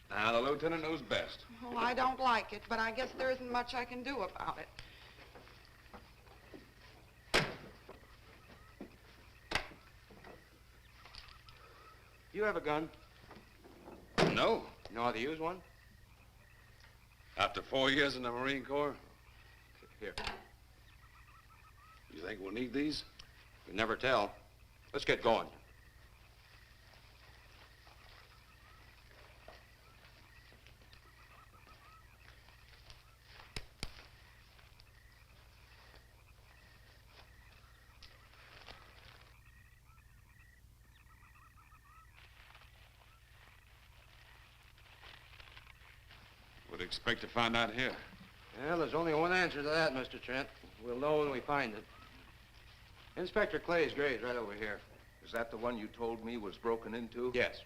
D: Now, the lieutenant knows best.
L: Well, I don't like it, but I guess there isn't much I can do about it.
I: You have a gun?
D: No.
I: You know how to use one?
D: After 4 years in the Marine Corps,
I: Here.
D: you think we'll need these?
I: You can never tell. Let's get going.
D: Would expect to find out here.
I: Well, there's only one answer to that, Mr. Trent. We'll know when we find it. Inspector Clay's grave's right over here.
O: Is that the one you told me was broken into?
I: Yes.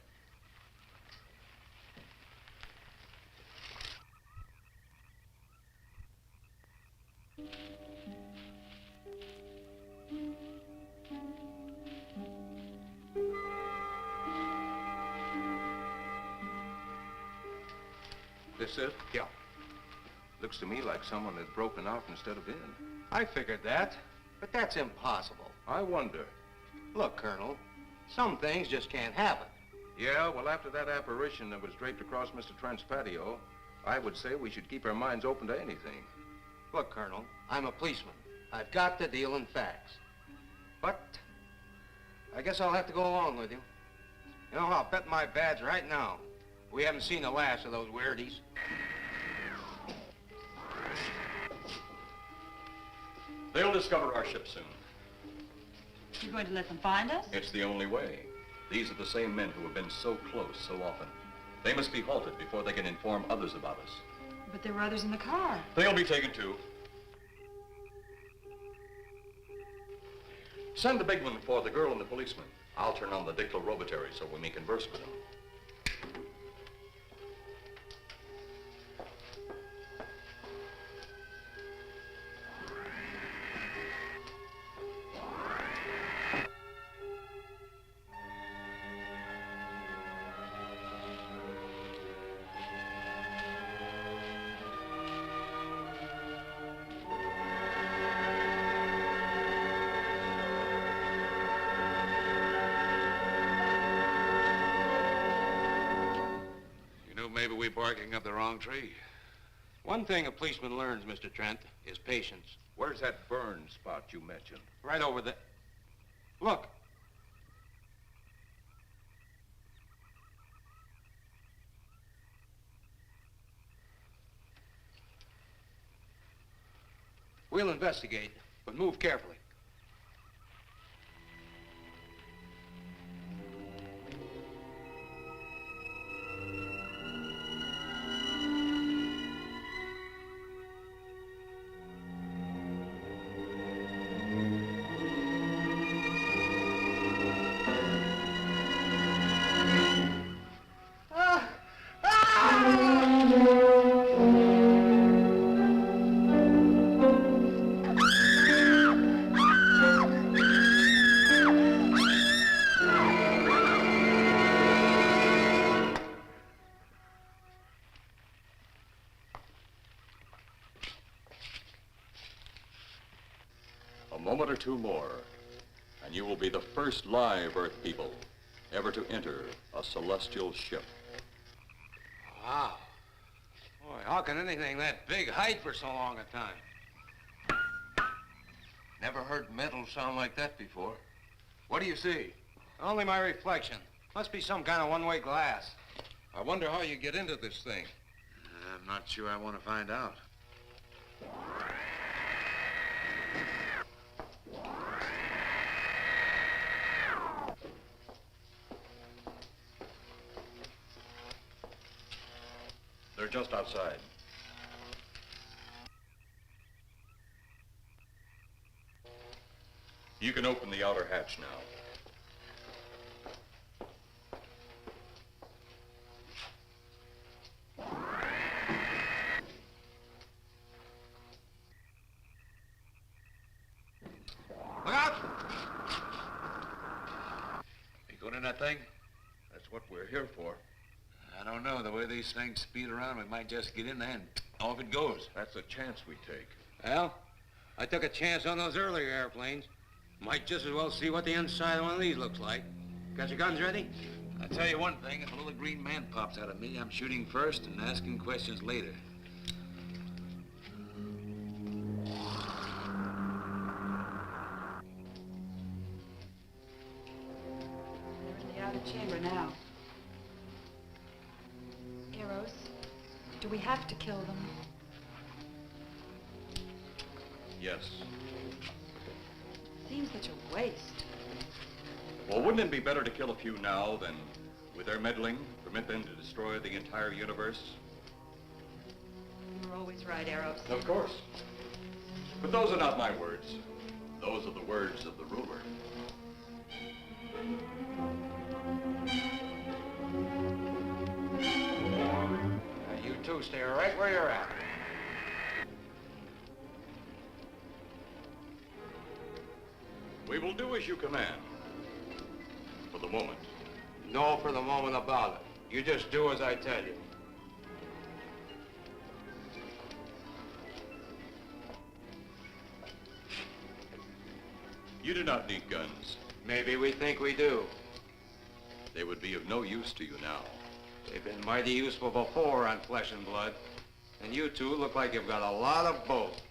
O: This it?
I: Yeah.
O: Looks to me like someone had broken out instead of in.
I: I figured that, but that's impossible.
O: I wonder.
I: Look, Colonel, some things just can't happen.
O: Yeah, well, after that apparition that was draped across Mr. Trent's patio, I would say we should keep our minds open to anything.
I: Look, Colonel, I'm a policeman. I've got to deal in facts. But I guess I'll have to go along with you. You know, I'll bet my badge right now we haven't seen the last of those weirdies.
P: They'll discover our ship soon.
R: You're going to let them find us?
P: It's the only way. These are the same men who have been so close so often. They must be halted before they can inform others about us.
R: But there were others in the car.
P: They'll be taken too. Send the big one for the girl and the policeman. I'll turn on the dictorobatary so we may converse with them.
D: Maybe we're barking up the wrong tree.
I: One thing a policeman learns, Mr. Trent, is patience.
O: Where's that burn spot you mentioned?
I: Right over there. Look. We'll investigate, but move carefully.
P: moment or two more, and you will be the first live Earth people ever to enter a celestial ship.
I: Wow. Boy, how can anything that big hide for so long a time?
O: Never heard metal sound like that before. What do you see?
I: Only my reflection. Must be some kind of one-way glass.
O: I wonder how you get into this thing.
D: I'm not sure I want to find out.
P: They're just outside. You can open the outer hatch now.
I: Look out!
D: You going in that thing?
O: That's what we're here for.
D: I don't know. The way these things speed around, we might just get in there and off it goes.
O: That's a chance we take.
I: Well, I took a chance on those earlier airplanes. Might just as well see what the inside of one of these looks like. Got your guns ready?
D: I'll tell you one thing. If a little green man pops out of me, I'm shooting first and asking questions later.
R: They're in the outer chamber now. Eros, do we have to kill them?
P: Yes.
R: Seems such a waste.
P: Well, wouldn't it be better to kill a few now than, with their meddling, permit them to destroy the entire universe?
R: You're always right, Eros.
P: Of course. But those are not my words. Those are the words of the ruler.
I: You two stay right where you're at.
P: We will do as you command. For the moment.
I: No for the moment about it. You just do as I tell you.
P: You do not need guns.
I: Maybe we think we do.
P: They would be of no use to you now.
I: They've been mighty useful before on flesh and blood. And you two look like you've got a lot of both.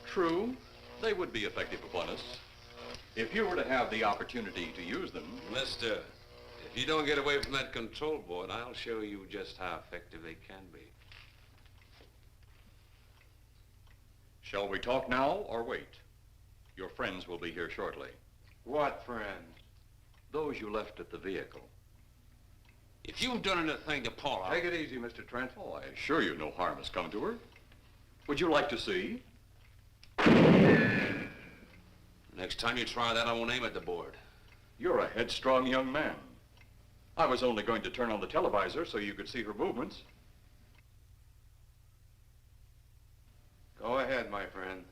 P: True, they would be effective upon us. If you were to have the opportunity to use them.
I: Mister, if you don't get away from that control board, I'll show you just how effective they can be.
P: Shall we talk now or wait? Your friends will be here shortly.
I: What friends?
P: Those you left at the vehicle.
I: If you've done anything to Paula...
O: Take it easy, Mr. Trent.
P: Oh, I assure you no harm has come to her. Would you like to see?
I: Next time you try that, I won't aim at the board.
P: You're a headstrong young man. I was only going to turn on the televisor so you could see her movements.
I: Go ahead, my friend,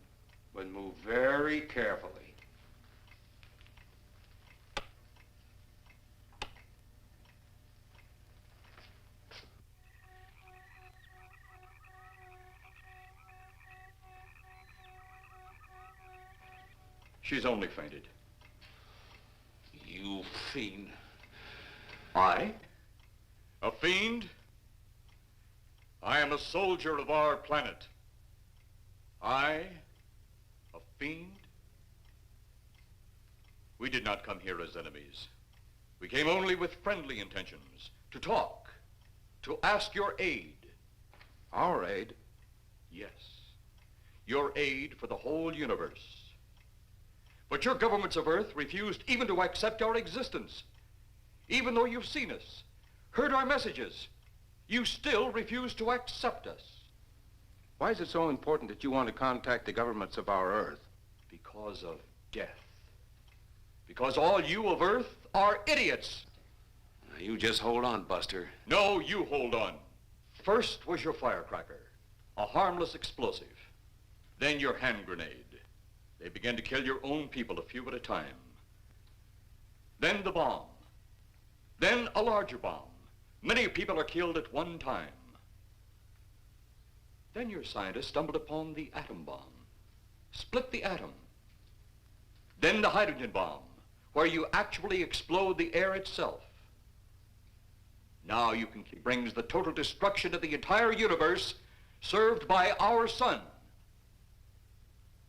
I: but move very carefully.
P: She's only fainted.
I: You fiend.
P: I? A fiend? I am a soldier of our planet. I? A fiend? We did not come here as enemies. We came only with friendly intentions, to talk, to ask your aid.
O: Our aid?
P: Yes, your aid for the whole universe. But your governments of Earth refused even to accept our existence. Even though you've seen us, heard our messages, you still refuse to accept us.
O: Why is it so important that you want to contact the governments of our Earth?
P: Because of death. Because all you of Earth are idiots.
I: Now, you just hold on, Buster.
P: No, you hold on. First was your firecracker, a harmless explosive. Then your hand grenade. They began to kill your own people a few at a time. Then the bomb. Then a larger bomb. Many people are killed at one time. Then your scientists stumbled upon the atom bomb. split the atom. Then the hydrogen bomb, where you actually explode the air itself. Now you can brings the total destruction of the entire universe served by our sun.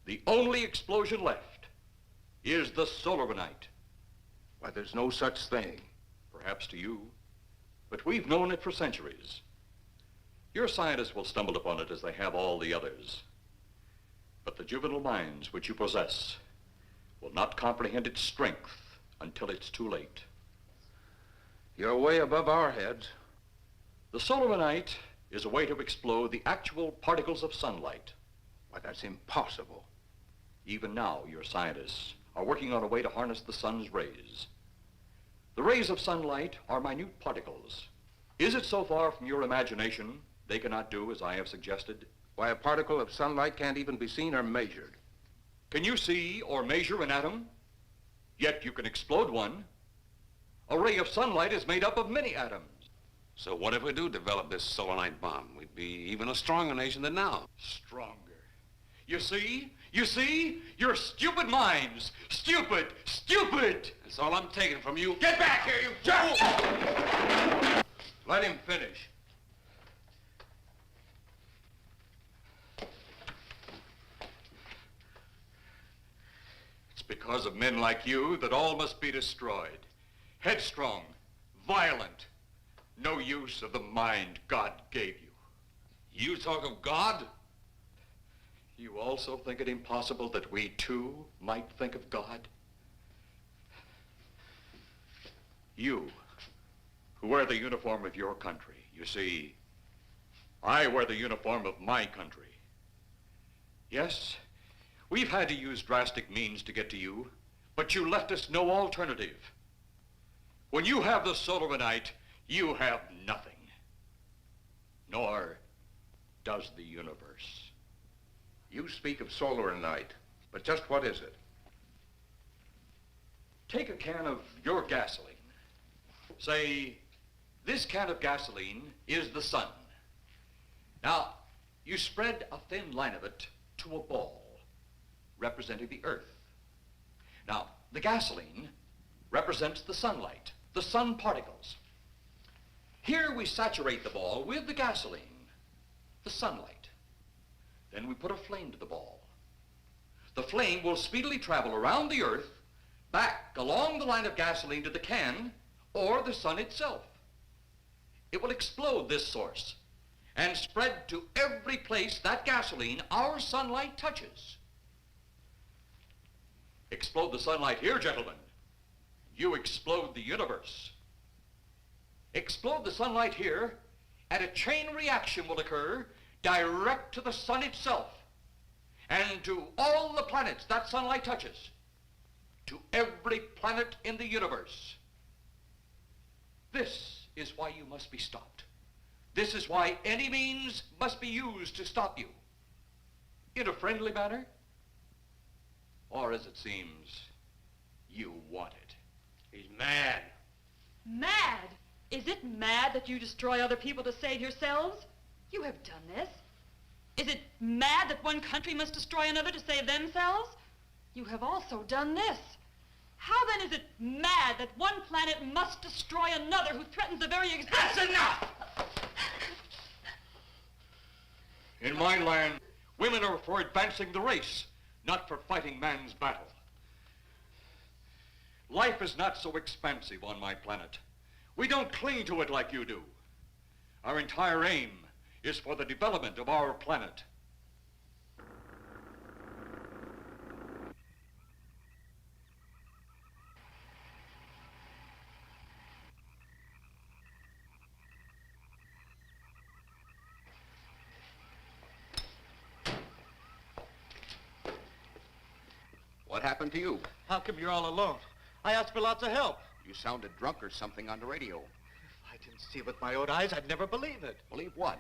P: The only explosion left is the solarite.
G: Why, there's no such thing.
P: Perhaps to you, but we've known it for centuries. Your scientists will stumble upon it as they have all the others. But the juvenile minds which you possess will not comprehend its strength until it's too late.
G: You're way above our heads.
P: The solarite is a way to explode the actual particles of sunlight.
G: Why, that's impossible.
P: Even now, your scientists are working on a way to harness the sun's rays. The rays of sunlight are minute particles. Is it so far from your imagination they cannot do as I have suggested?
G: Why, a particle of sunlight can't even be seen or measured.
P: Can you see or measure an atom? Yet you can explode one. A ray of sunlight is made up of many atoms.
D: So what if we do develop this solarite bomb? We'd be even a stronger nation than now.
P: Stronger. You see? You see? Your stupid minds. Stupid! Stupid!
D: That's all I'm taking from you.
P: Get back here, you fool!
G: Let him finish.
P: It's because of men like you that all must be destroyed. Headstrong, violent, no use of the mind God gave you.
D: You talk of God?
P: You also think it impossible that we too might think of God? You, who wear the uniform of your country, you see, I wear the uniform of my country. Yes, we've had to use drastic means to get to you, but you left us no alternative. When you have the solarite, you have nothing. Nor does the universe.
G: You speak of solarite, but just what is it?
P: Take a can of your gasoline. Say, this can of gasoline is the sun. Now, you spread a thin line of it to a ball, representing the earth. Now, the gasoline represents the sunlight, the sun particles. Here we saturate the ball with the gasoline, the sunlight. Then we put a flame to the ball. The flame will speedily travel around the earth, back along the line of gasoline to the can, or the sun itself. It will explode this source and spread to every place that gasoline, our sunlight, touches. Explode the sunlight here, gentlemen. You explode the universe. Explode the sunlight here, and a chain reaction will occur direct to the sun itself and to all the planets that sunlight touches, to every planet in the universe. This is why you must be stopped. This is why any means must be used to stop you. In a friendly manner, or as it seems, you want it.
D: He's mad.
R: Mad? Is it mad that you destroy other people to save yourselves? You have done this. Is it mad that one country must destroy another to save themselves? You have also done this. How then is it mad that one planet must destroy another who threatens the very existence?
P: That's enough! In my land, women are for advancing the race, not for fighting man's battle. Life is not so expansive on my planet. We don't cling to it like you do. Our entire aim is for the development of our planet.
E: What happened to you?
M: How come you're all alone? I asked for lots of help.
E: You sounded drunk or something on the radio.
M: If I didn't see it with my own eyes, I'd never believe it.
E: Believe what?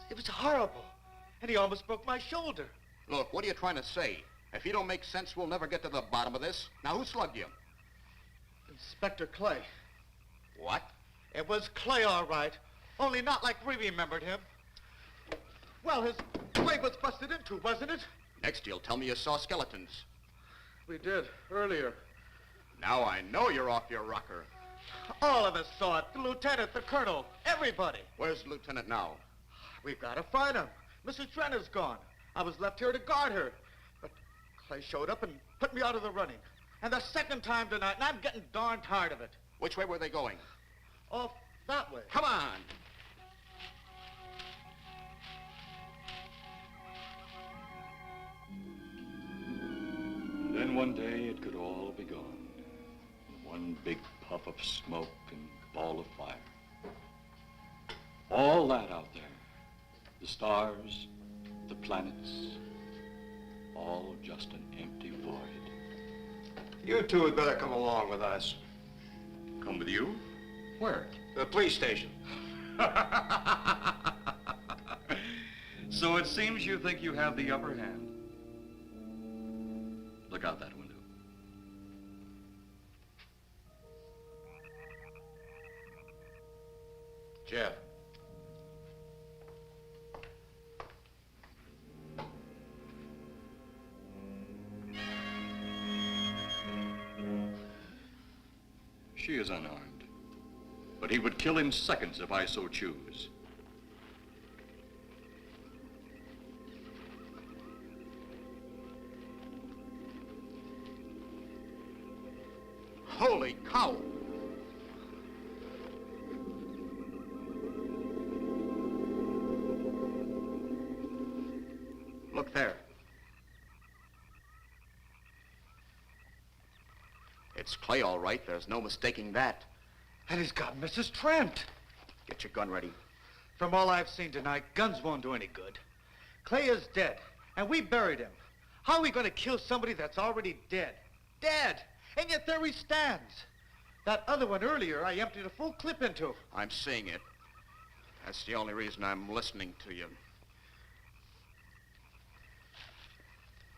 M: It was horrible. And he almost broke my shoulder.
E: Look, what are you trying to say? If you don't make sense, we'll never get to the bottom of this. Now, who slugged you?
M: Inspector Clay.
E: What?
M: It was Clay, all right. Only not like we remembered him. Well, his leg was busted into, wasn't it?
E: Next, you'll tell me you saw skeletons.
M: We did, earlier.
E: Now I know you're off your rocker.
M: All of us saw it. The lieutenant, the colonel, everybody.
E: Where's the lieutenant now?
M: We've got to find him. Mrs. Trent is gone. I was left here to guard her. But Clay showed up and put me out of the running. And the second time tonight, and I'm getting darn tired of it.
E: Which way were they going?
M: Off that way.
E: Come on.
Q: Then one day it could all be gone. In one big puff of smoke and ball of fire. All that out there, the stars, the planets, all just an empty void.
I: You two had better come along with us.
P: Come with you? Where?
I: The police station.
Q: So it seems you think you have the upper hand. Look out that window.
I: Jeff.
Q: She is unarmed. But he would kill in seconds if I so choose.
E: Holy cow! Look there. It's Clay, all right. There's no mistaking that.
M: And he's got Mrs. Trent.
E: Get your gun ready.
M: From all I've seen tonight, guns won't do any good. Clay is dead, and we buried him. How are we going to kill somebody that's already dead? Dead! And yet there he stands. That other one earlier, I emptied a full clip into.
E: I'm seeing it. That's the only reason I'm listening to you.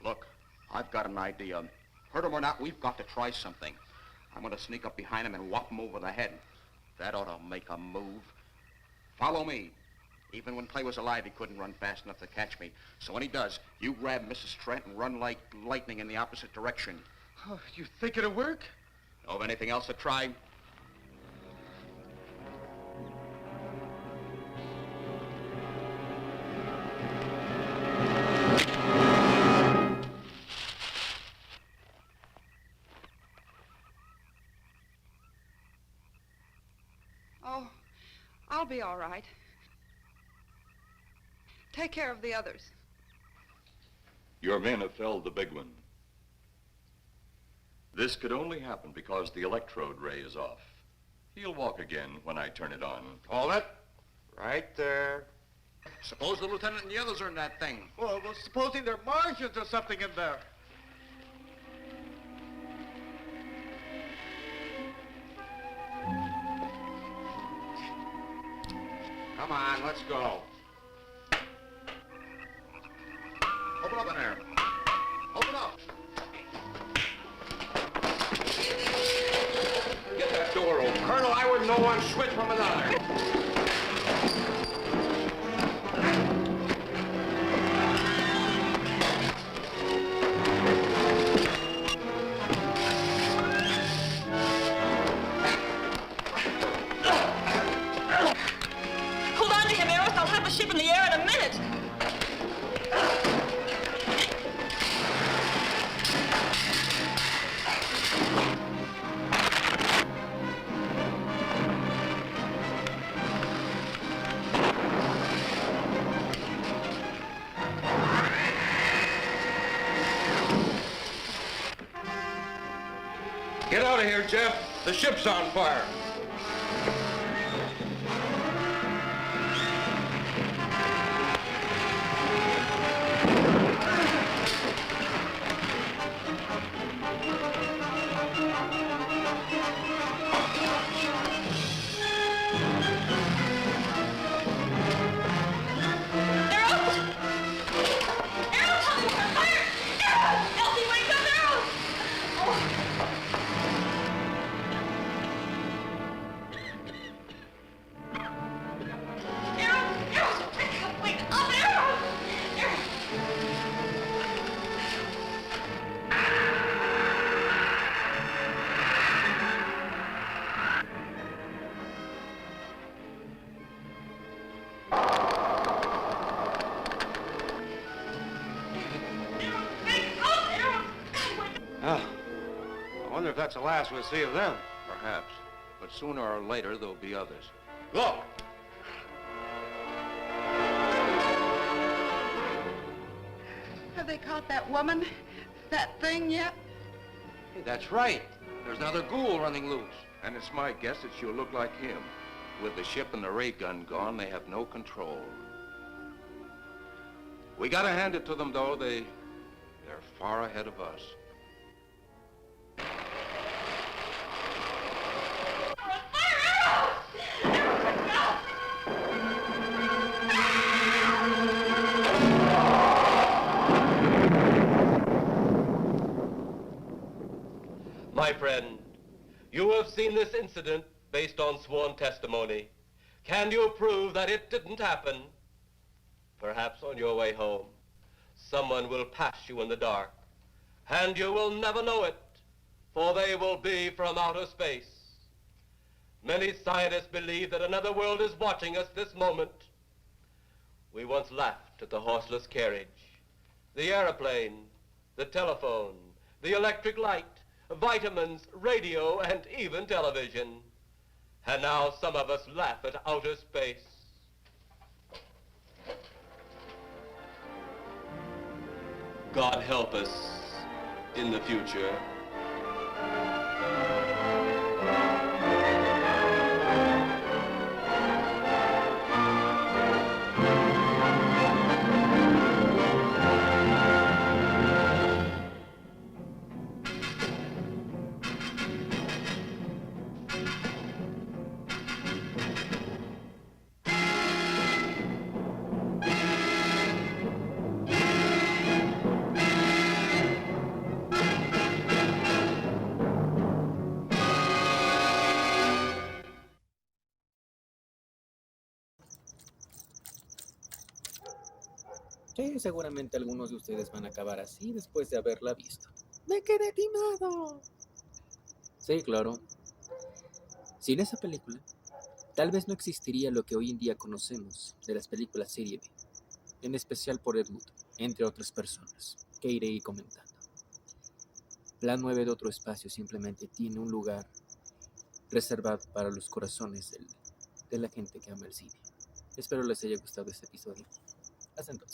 E: Look, I've got an idea. Hurt him or not, we've got to try something. I'm going to sneak up behind him and whop him over the head. That ought to make a move. Follow me. Even when Clay was alive, he couldn't run fast enough to catch me. So when he does, you grab Mrs. Trent and run like lightning in the opposite direction.
M: Oh, you think it'll work?
E: Know of anything else to try?
L: Oh, I'll be all right. Take care of the others.
Q: Your men have felled the big one. This could only happen because the electrode ray is off. He'll walk again when I turn it on.
I: Hold it. Right there.
E: Suppose the lieutenant and the others are in that thing.
M: Well, supposing there are Martians or something in there.
I: Come on, let's go.
E: Open up in there. Open up.
I: Get that door open. Colonel, I wouldn't know one switch from another.
R: Hold on to him, Eros. I'll have the ship in the air in a minute.
I: Get out of here, Jeff. The ship's on fire.
D: that's the last we'll see of them.
O: Perhaps. But sooner or later, there'll be others.
D: Look!
L: Have they caught that woman? That thing yet?
E: Hey, that's right. There's another ghoul running loose.
O: And it's my guess that she'll look like him. With the ship and the ray gun gone, they have no control. We gotta hand it to them, though. They're far ahead of us.
B: My friend, you have seen this incident based on sworn testimony. Can you prove that it didn't happen? Perhaps on your way home, someone will pass you in the dark, and you will never know it, for they will be from outer space. Many scientists believe that another world is watching us this moment. We once laughed at the horseless carriage, the airplane, the telephone, the electric light, vitamins, radio, and even television. And now some of us laugh at outer space. God help us in the future.
A: Sí, seguramente algunos de ustedes van a acabar así después de haberla visto. ¡Me quedé timado! Sí, claro. Sin esa película, tal vez no existiría lo que hoy en día conocemos de las películas serie B, en especial por Ed Wood, entre otras personas, que iré comentando. Plan 9 de Otro Espacio simplemente tiene un lugar reservado para los corazones de la gente que ama el cine. Espero les haya gustado este episodio. Hasta entonces.